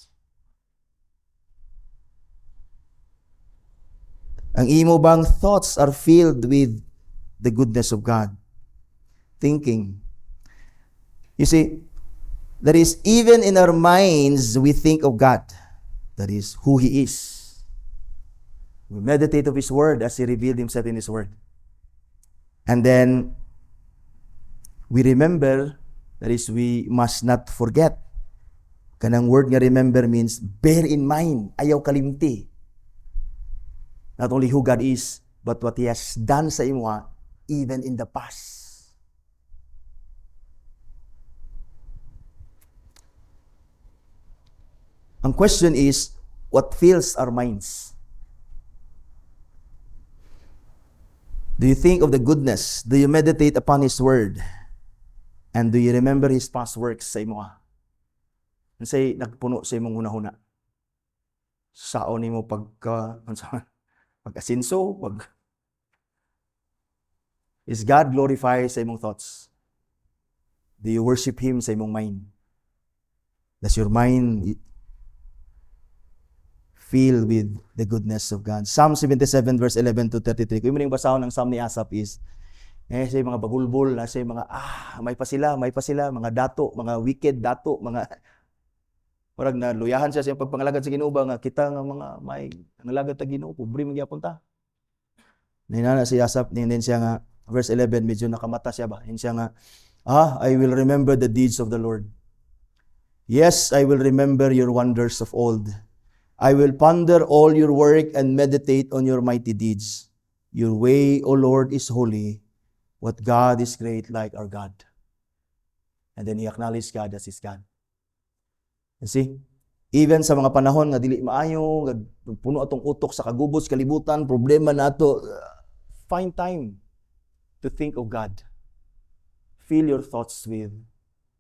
[SPEAKER 1] Ang imo bang thoughts are filled with the goodness of God? Thinking. You see, that is, even in our minds, we think of God. That is, who He is. We meditate of His Word as He revealed Himself in His Word. And then, we remember, that is, we must not forget. Kanang word nga remember means, bear in mind, ayaw kalimti. Not only who God is, but what He has done sa imo, even in the past. Ang question is, what fills our minds? Do you think of the goodness? Do you meditate upon His Word? And do you remember His past works sa imo? Say, nagpuno sa imong hunahuna. Saon nimo pag-asinso, is God glorified sa imong thoughts? Do you worship Him sa imong mind? Does your mind fill with the goodness of God? Psalm 77 verse 11 to 33. Kung mo ning basahon ng Psalm ni Asaph is, sa mga bagulbol, sa mga, may pa sila, mga dato, mga wicked dato, mga, parang naluyahan siya sa pagpangalagad sa Ginoo ba, nga kita nga mga may nangalagad ta Ginoo, pobre man gyapon ta. Nahinana si Asaph, din siya nga, verse 11, medyo nakamata siya ba? Din siya nga, I will remember the deeds of the Lord. Yes, I will remember your wonders of old. I will ponder all your work and meditate on your mighty deeds. Your way, O Lord, is holy. What God is great like our God. And then he acknowledged God as his God. You see? Even sa mga panahon nga dili maayo, puno atong utok sa kagubot, kalibutan, problema nato, find time to think of God. Fill your thoughts with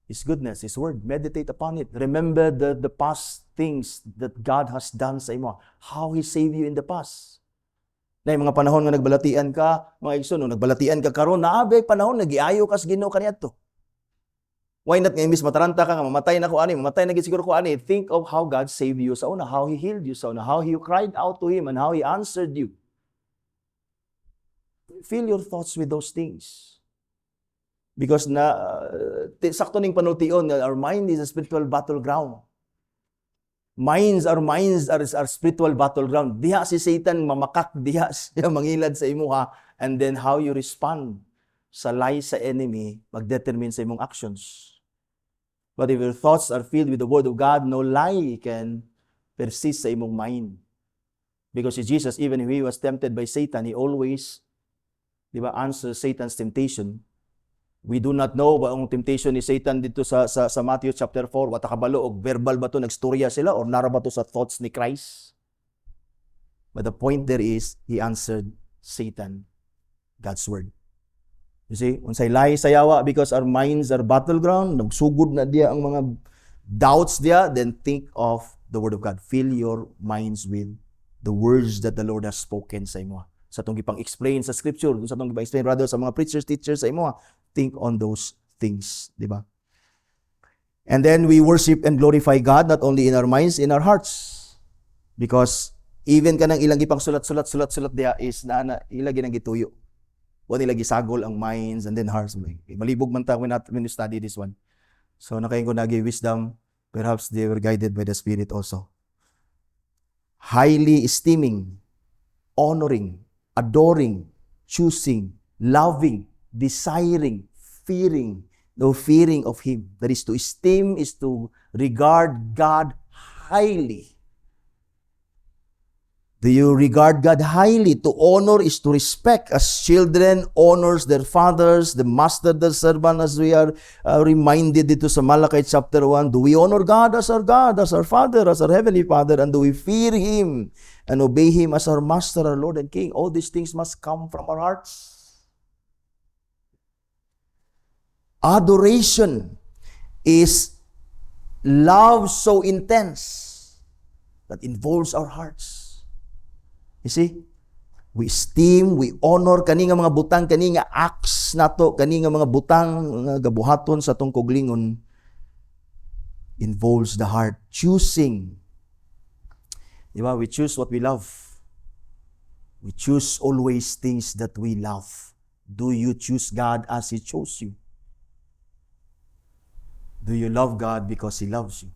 [SPEAKER 1] His goodness, His Word. Meditate upon it. Remember the past things that God has done sa imo. How He saved you in the past. Na mga panahon nga nagbalatian ka, mga igsoon, nagbalatian ka karon, naabe panahon nagiayo ka sa Ginoo kaniadto. Why not nga imbis mataranta ka nga mamatay na ko ani, mamatay na gid siguro ko ani. Think of how God saved you sa una, how He healed you sa una, how you cried out to Him and how He answered you. Fill your thoughts with those things. Because sakto ning panultion, our mind is a spiritual battleground. Our minds are spiritual battleground. Diha si Satan mamakak, diha siya mangilad sa imuha, and then how you respond sa lies sa enemy magdetermine sa imong actions. But if your thoughts are filled with the Word of God, no lie can persist sa imong mind. Because si Jesus, even if He was tempted by Satan, He always, answers Satan's temptation. We do not know ba ang temptation ni Satan dito sa Matthew chapter 4, wata kabalo og verbal ba to, nagstorya sila or nara ba to sa thoughts ni Christ? But the point there is, He answered Satan, God's Word. You see, unsay lie sayawa, because our minds are battleground, nagsugod na diya ang mga doubts diya, then think of the Word of God. Fill your minds with the words that the Lord has spoken sa imo. Sa itong gipang-explain sa scripture, sa itong gipang-explain rather sa mga preachers, teachers sa imo, think on those things, di ba? And then we worship and glorify God not only in our minds, in our hearts. Because even kanang ilang gipang sulat diha is na ilang ginang gituyo. Wa nila gisagol ang minds and then hearts. Malibog man ta when you study this one. So nakain ko nagi wisdom, perhaps they were guided by the Spirit also. Highly esteeming, honoring, adoring, choosing, loving, desiring, fearing, no fearing of Him. That is to esteem, is to regard God highly. Do you regard God highly? To honor is to respect, as children honors their fathers, the master, the servant, as we are reminded dito sa Malachi chapter 1. Do we honor God, as our Father, as our Heavenly Father, and do we fear Him and obey Him as our Master, our Lord and King? All these things must come from our hearts. Adoration is love so intense that involves our hearts. You see, we esteem, we honor kani nga mga butang, kani nga acts nato, kani nga mga butang nga gabuhaton sa tong kuglingon involves the heart. Choosing. Di ba? We choose what we love. We choose always things that we love. Do you choose God as He chose you? Do you love God because He loves you?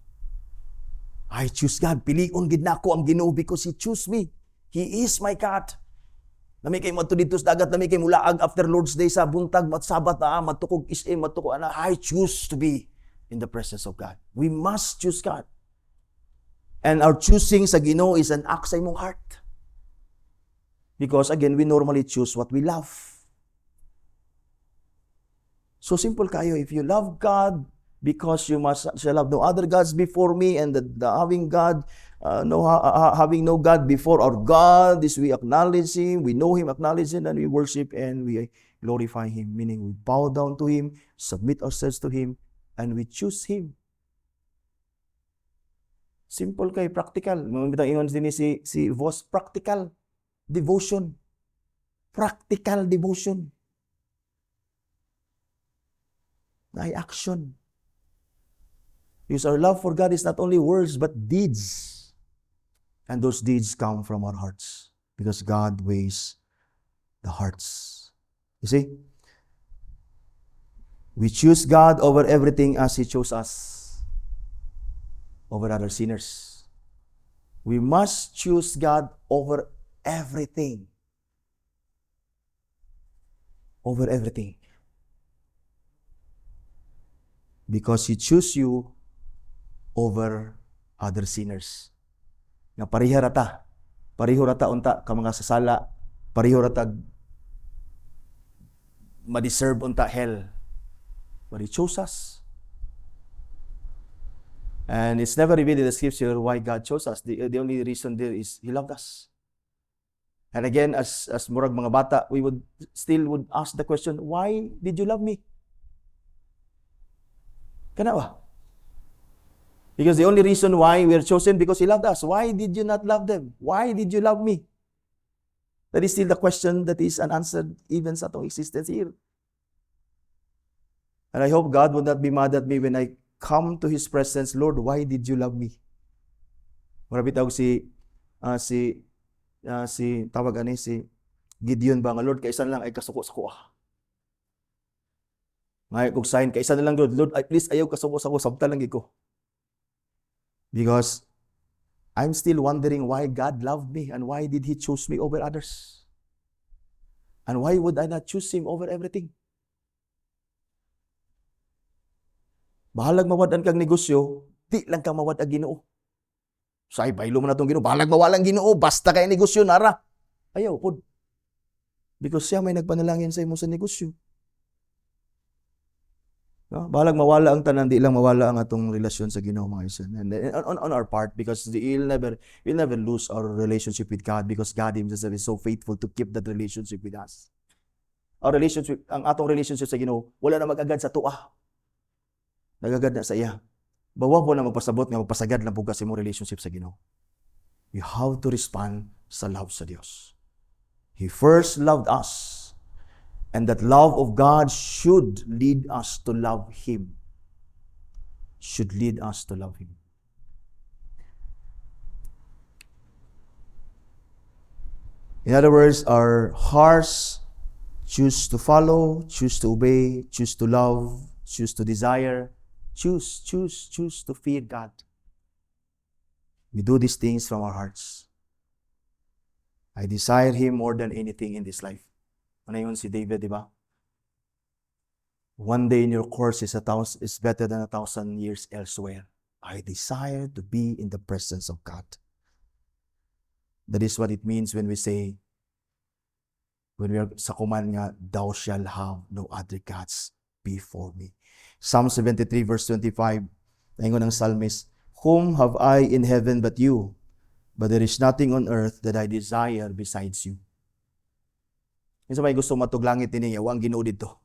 [SPEAKER 1] I choose God. Pilion gid nako ang Ginoo because He chose me. He is my God. Nami kay madto dito sa dagat, nami kay mulaag after Lord's Day sa buntag, matsabat na, matukog is-in, matukog ana. I choose to be in the presence of God. We must choose God. And our choosing sa Ginoo is an act sa imong heart. Because again, we normally choose what we love. So simple kayo, if you love God because you shall have no other gods before me, and the having God, having no God before our God is we acknowledge Him, we know Him, acknowledge Him, and we worship and we glorify Him. Meaning we bow down to Him, submit ourselves to Him, and we choose Him. Simple kay, practical. Mga ingon din si Vos, practical devotion. Practical devotion. Na action. Because our love for God is not only words but deeds. And those deeds come from our hearts. Because God weighs the hearts. You see? We choose God over everything as He chose us over other sinners. We must choose God over everything. Over everything. Because He chose you over other sinners. Nga pareho rata unta ka mga sasala, pareho rata ma-deserve unta hell. But He chose us. And it's never revealed in the scripture why God chose us. The only reason there is He loved us. And again, as murag mga bata, we would ask the question, why did you love me? Kana ba? Because the only reason why we are chosen because He loved us. Why did you not love them? Why did you love me? That is still the question that is unanswered even sa atong existence here. And I hope God would not be mad at me when I come to His presence. Lord, why did you love me? Marabit ako si Gideon ba nga, Lord, kaisan lang ay kasuko-suko ah. Ngay kog sign kaisan na lang, Lord, please ayaw kasuko-suko, sabta lang ko. Because I'm still wondering why God loved me and why did He choose me over others? And why would I not choose Him over everything? Bahalag mawad-an kang negosyo, di lang ka mawad ang Ginoo. Say, baylo mo na itong Ginoo, bahalag mawalang Ginoo, basta kay negosyo, nara. Ayaw, pod. Because siya may nagpanalangin sa imo sa negosyo. No? Bahalag mawala ang tanan, di lang mawala ang atong relasyon sa Ginoo, mga isan. And on our part, because we'll never lose our relationship with God because God Himself is so faithful to keep that relationship with us. Ang atong relationship sa Ginoo, wala na mag-agad sa tuah. Nagagad na sa iya. Bawa po na magpasabot nga magpasagad lang po kasi mo relationship sa Ginoo. You have to respond sa love sa Dios. He first loved us. And that love of God should lead us to love Him. Should lead us to love Him. In other words, our hearts Choose to follow, choose to obey, choose to love, choose to desire, choose to fear God. We do these things from our hearts. I desire Him more than anything in this life. Ano yun si David, di ba? One day in your course is better than 1,000 years elsewhere. I desire to be in the presence of God. That is what it means when we say, when we are sa command nga, thou shall have no other gods before me. Psalm 73 verse 25, tayo ng psalmist, whom have I in heaven but you? But there is nothing on earth that I desire besides you. Yung sa may gusto matuglangit din niya, ang Ginoo dito.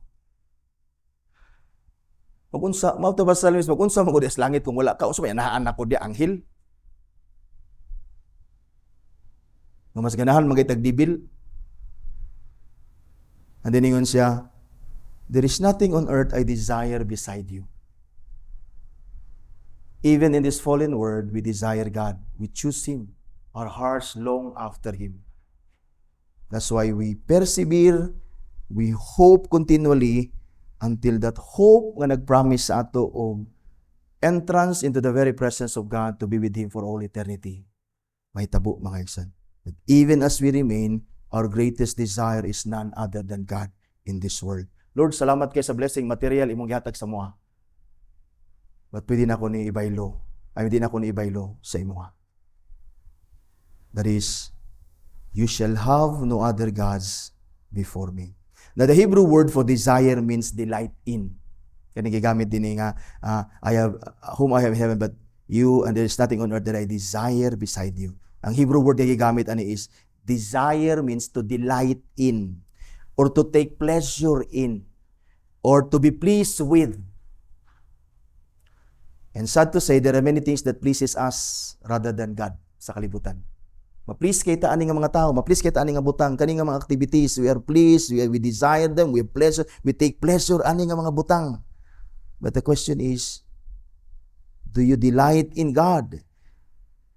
[SPEAKER 1] Magunsa, mauto ba psalmist, magunsa magud sa langit kung wala ka, unsa may nahaan ako di anghel. Nga mas ganahan magitag dibil. And then ingon siya, there is nothing on earth I desire beside you. Even in this fallen world, we desire God. We choose Him. Our hearts long after Him. That's why we persevere, we hope continually, until that hope nga nag-promise sa ato og entrance into the very presence of God to be with Him for all eternity. May tabo, mga igsoon. That even as we remain, our greatest desire is none other than God in this world. Lord, salamat kay sa blessing material imong gihatag sa moa. But pwede na ako ni ibaylo. Hindi na ako ni ibaylo sa imuha. That is, you shall have no other gods before me. Now, the Hebrew word for desire means delight in. Kaya gigamit din nga, whom I have in heaven but you, and there is nothing on earth that I desire beside you. Ang Hebrew word na gigamit ani is, desire means to delight in, or to take pleasure in, or to be pleased with. And sad to say, there are many things that pleases us rather than God sa kalibutan. Ma-please kita ani nga mga tao, ma-please kita ani nga butang, kani nga mga activities, we are pleased, we desire them, we have pleasure, we take pleasure ani nga mga butang. But the question is, do you delight in God,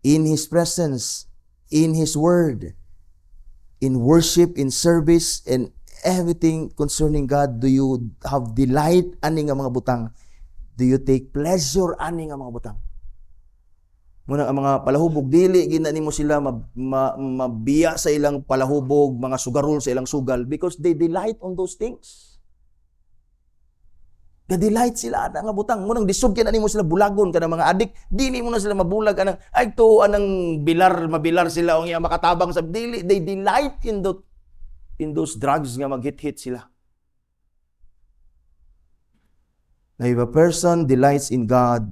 [SPEAKER 1] in His presence, in His Word, in worship, in service, and everything concerning God? Do you have delight ani nga mga butang? Do you take pleasure ani nga mga butang? Muna ang mga palahubog, dili ginani mo sila mabiya sa ilang palahubog, mga sugarol sa ilang sugal, because they delight on those things. Ga-delight sila ana nga butang. Munang disog kinani mo sila bulagon kanang mga adik, dili mo na sila mabulag anang ay to anang mabilar sila o nga makatabang sa dili. They delight in those drugs nga mag-hit sila. Now, if a person delights in God,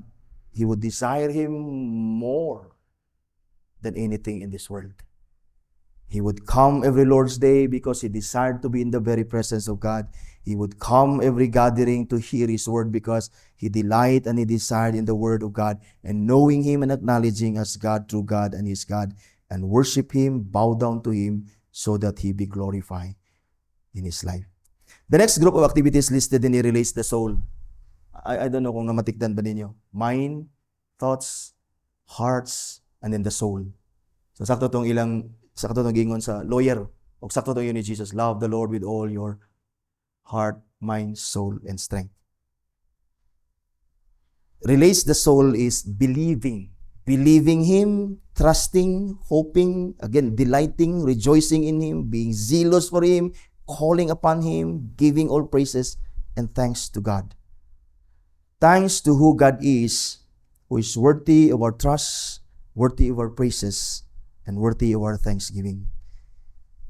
[SPEAKER 1] he would desire Him more than anything in this world. He would come every Lord's Day because he desired to be in the very presence of God. He would come every gathering to hear His word because he delighted and he desired in the word of God, and knowing Him and acknowledging as God, true God and His God, and worship Him, bow down to Him so that He be glorified in His life. The next group of activities listed in relates the soul. I don't know kung namatikdan ba ninyo. Mind, thoughts, hearts, and then the soul. So sakto tong gingon sa lawyer, o sakto tong yun ni Jesus, love the Lord with all your heart, mind, soul, and strength. Relates the soul is believing Him, trusting, hoping, again, delighting, rejoicing in Him, being zealous for Him, calling upon Him, giving all praises and thanks to God. Thanks to who God is, who is worthy of our trust, worthy of our praises, and worthy of our thanksgiving.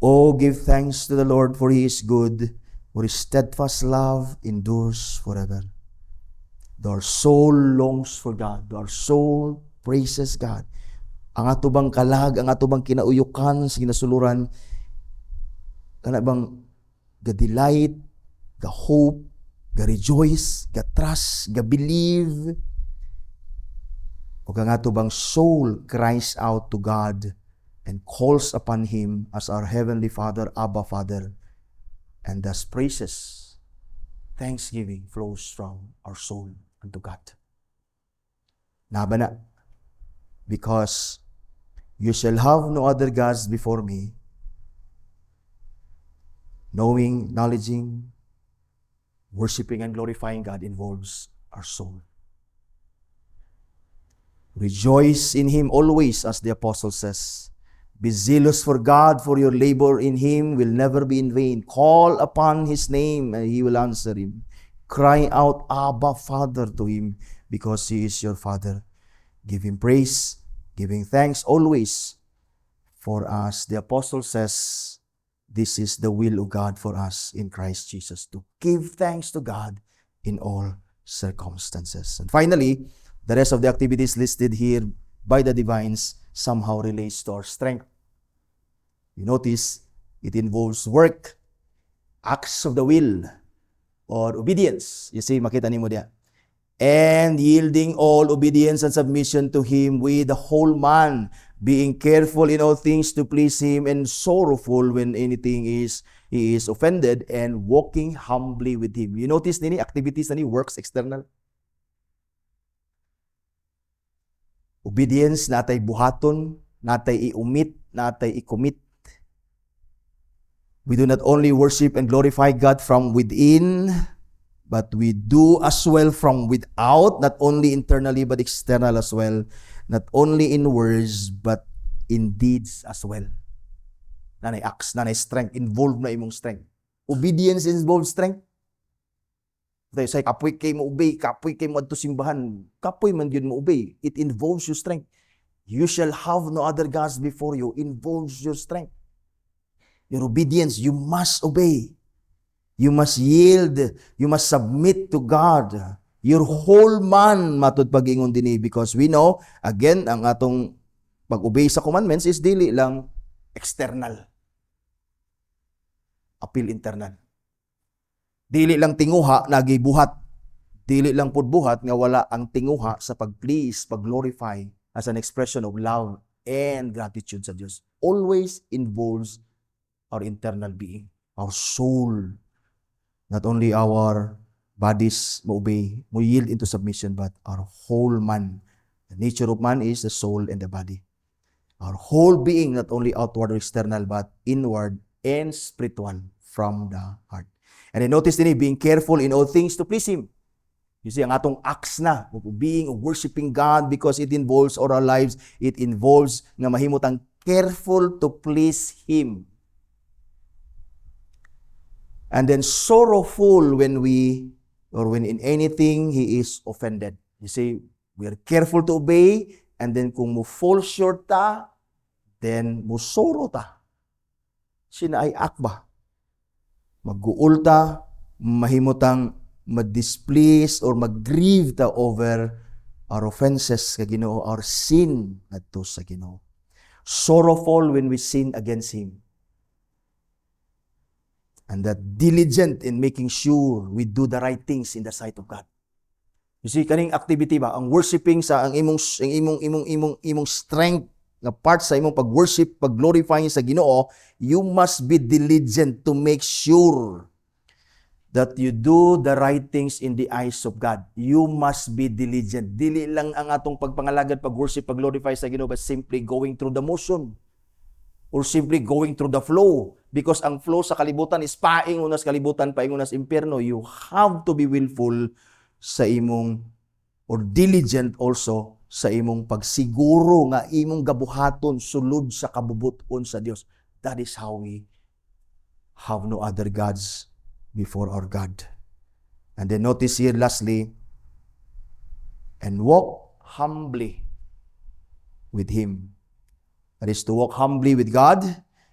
[SPEAKER 1] Oh, give thanks to the Lord, for He is good, for His steadfast love endures forever. Our soul longs for God. Our soul praises God. Ang ato bang kalag, ang ato bang kinauyukan sa ginasuluran, kana bang ga-delight, ga-hope, ga-rejoice, ga-trust, ga-believe, o ang ato bang soul cries out to God and calls upon Him as our Heavenly Father, Abba Father, and thus praises, thanksgiving flows from our soul unto God. Nabana, because you shall have no other gods before me. Knowing, acknowledging, worshiping and glorifying God involves our soul. Rejoice in Him always, as the apostle says. Be zealous for God, for your labor in Him will never be in vain. Call upon His name, and He will answer him. Cry out, Abba, Father, to Him, because He is your Father. Give Him praise, giving thanks always. For us, the apostle says, this is the will of God for us in Christ Jesus, to give thanks to God in all circumstances. And finally, the rest of the activities listed here by the divines somehow relates to our strength. You notice, it involves work, acts of the will, or obedience. You see, makita nimo diya. And yielding all obedience and submission to Him with the whole man, being careful in all things to please Him, and sorrowful when anything He is offended, and walking humbly with Him. You notice nini, activities na ni, works external. Obedience, natay buhaton, natay iumit, natay ikumit. We do not only worship and glorify God from within, but we do as well from without, not only internally but external as well. Not only in words, but in deeds as well. Nanay acts, nanay strength, involved na imong strength. Obedience involves strength. Dahil say, kapoy kay mo obey, kapoy kay mo adto simbahan, kapoy man yun mo obey. It involves your strength. You shall have no other gods before you, involves your strength. Your obedience, you must obey. You must yield. You must submit to God. Your whole man, matud pag-ingon din because we know, again, ang atong pag-obey sa commandments is dili lang external. Appeal internal. Dili lang tinguha, nagibuhat. Dili lang pudbuhat nga wala ang tinguha sa pag-please, pag-glorify as an expression of love and gratitude sa Diyos. Always involves our internal being, our soul. Not only our bodies mo obey, mo yield into submission, but our whole man. The nature of man is the soul and the body. Our whole being, not only outward or external, but inward and spiritual from the heart. And I notice din being careful in all things to please Him. You see, ang atong acts na, being, worshiping God, because it involves all our lives, it involves nga mahimot ang careful to please Him. And then sorrowful when when in anything He is offended. You see, we are careful to obey, and then kung mo fall short ta, then mo sorrow ta. Sina ay akba. Mag-uul ta, mahimutang ma-displease or mag-grieve ta over our offenses sa Ginoo, our sin adto sa Ginoo. Sorrowful when we sin against Him. And that diligent in making sure we do the right things in the sight of God. You see, kaning activity ba, ang worshiping sa ang imong strength na part sa imong pag-worship, pag-glorify sa Ginoo, you must be diligent to make sure that you do the right things in the eyes of God. You must be diligent. Dili lang ang atong pagpangalagad, pag-worship, pag-glorify sa Ginoo, but simply going through the motion. Or simply going through the flow. Because ang flow sa kalibutan is paingon nas kalibutan, paingon nas impyerno. You have to be willful sa imong, or diligent also, sa imong pagsiguro nga imong gabuhaton sulod sa kabubuton sa Dios. That is how we have no other gods before our God. And then notice here lastly, and walk humbly with Him. That is, to walk humbly with God,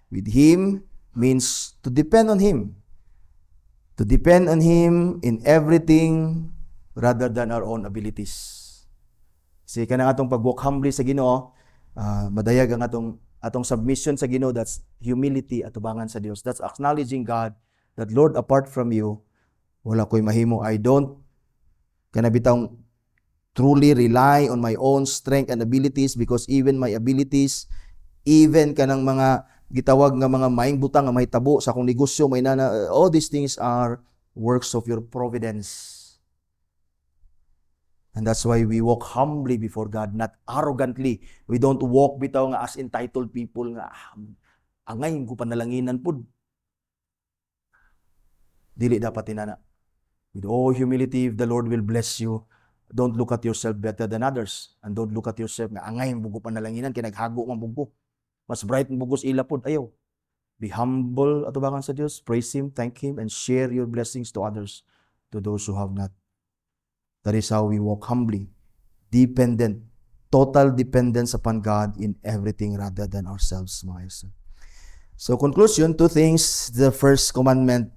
[SPEAKER 1] with Him, means to depend on Him. To depend on Him in everything rather than our own abilities. Kasi kanang atong pag-walk humbly sa Ginoo, madayag ang atong submission sa Ginoo, that's humility at tubangan sa Dios. That's acknowledging God that, Lord, apart from you, wala ko'y mahimo. I don't kanabitang truly rely on my own strength and abilities, because even my abilities, even kanang mga gitawag nga mga maing butang nga mahitabo sa akong negosyo, may nana, all these things are works of your providence. And that's why we walk humbly before God, not arrogantly. We don't walk bitaw nga as entitled people nga angay ko panalanginan pud. Dili dapat inana. With all humility, the Lord will bless you. Don't look at yourself better than others. And don't look at yourself nga angay bugo panalanginan kay naghago man bugo. Mas bright ang bugos ila pod ayaw. Be humble atubangan sa Dios, praise Him, thank Him, and share your blessings to others, to those who have not. That is how we walk humbly, dependent, total dependence upon God in everything rather than ourselves, mga Yesu. So conclusion, two things. The first commandment,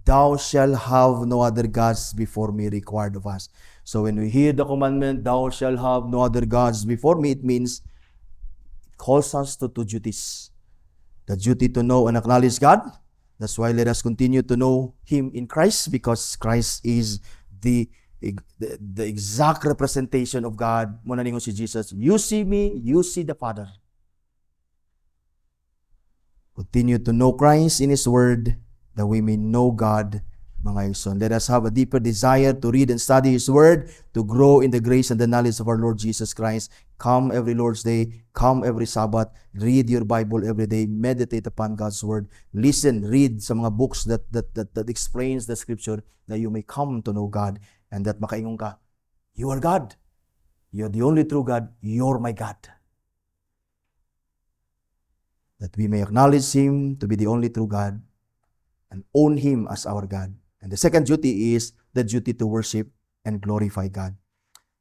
[SPEAKER 1] thou shalt have no other gods before me, required of us. So when we hear the commandment, thou shalt have no other gods before me, it means it calls us to two duties. The duty to know and acknowledge God. That's why let us continue to know Him in Christ, because Christ is the exact representation of God. Muna ningon si Jesus, you see me, you see the Father. Continue to know Christ in His Word, that we may know God, mga Igsoon. Let us have a deeper desire to read and study His Word, to grow in the grace and the knowledge of our Lord Jesus Christ. Come every Lord's Day, come every Sabbath, read your Bible every day, meditate upon God's Word, listen, read sa mga books that explains the Scripture, that you may come to know God, and that makaingon ka, you are God. You're the only true God. You're my God. That we may acknowledge Him to be the only true God and own Him as our God. And the second duty is the duty to worship and glorify God.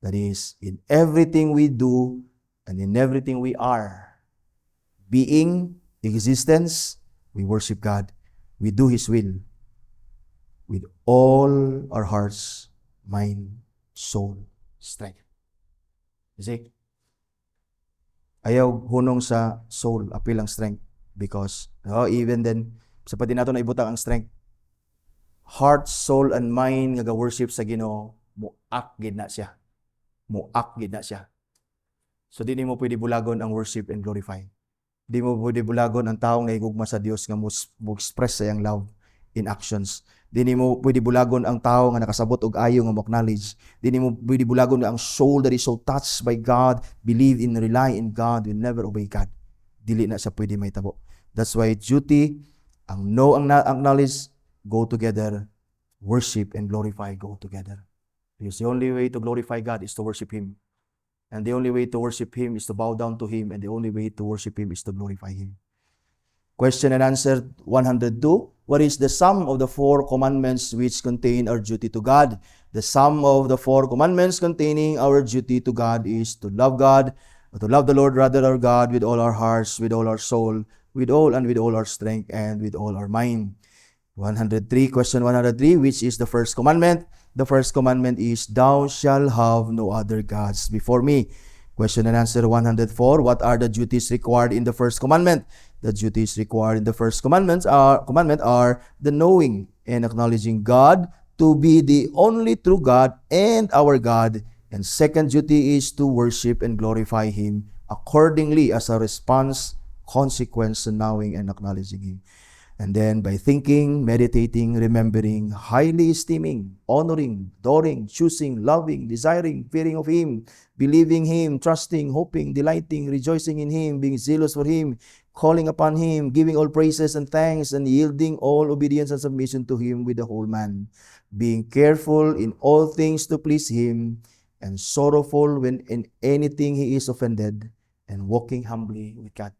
[SPEAKER 1] That is, in everything we do and in everything we are, being, existence, we worship God. We do His will with all our hearts, mind, soul, strength. You see? Ayaw hunong sa soul, apil ang strength. Because, even then, sa pati nato na ibutang ang strength. Heart, soul, and mind nga ga-worship sa Ginoo, muak gid na siya. Muak gid na siya. So, di mo pwede bulagon ang worship and glorify. Di mo pwede bulagon ang taong naigugma sa Dios nga mo-express sa iyang love in actions. Di mo pwede bulagon ang tao nga nakasabot og ayo nga mo-acknowledge. Di mo pwede bulagon ang soul that is so touched by God, believe in, rely in God, will never obey God. Dili na siya pwede may tabo. That's why duty, ang know, ang acknowledge, go together. Worship and glorify go together. Because the only way to glorify God is to worship Him. And the only way to worship Him is to bow down to Him. And the only way to worship Him is to glorify Him. Question and answer 102. What is the sum of the four commandments which contain our duty to God? The sum of the four commandments containing our duty to God is to love God, to love the Lord rather our God with all our hearts, with all our soul, with all our strength, and with all our mind. 103, question 103, which is the first commandment? The first commandment is, thou shalt have no other gods before me. Question and answer 104, what are the duties required in the first commandment? The duties required in the first commandment are the knowing and acknowledging God to be the only true God and our God. And second duty is to worship and glorify Him accordingly as a response, consequence to knowing and acknowledging Him. And then by thinking, meditating, remembering, highly esteeming, honoring, adoring, choosing, loving, desiring, fearing of Him, believing Him, trusting, hoping, delighting, rejoicing in Him, being zealous for Him, calling upon Him, giving all praises and thanks, and yielding all obedience and submission to Him with the whole man, being careful in all things to please Him, and sorrowful when in anything He is offended, and walking humbly with God.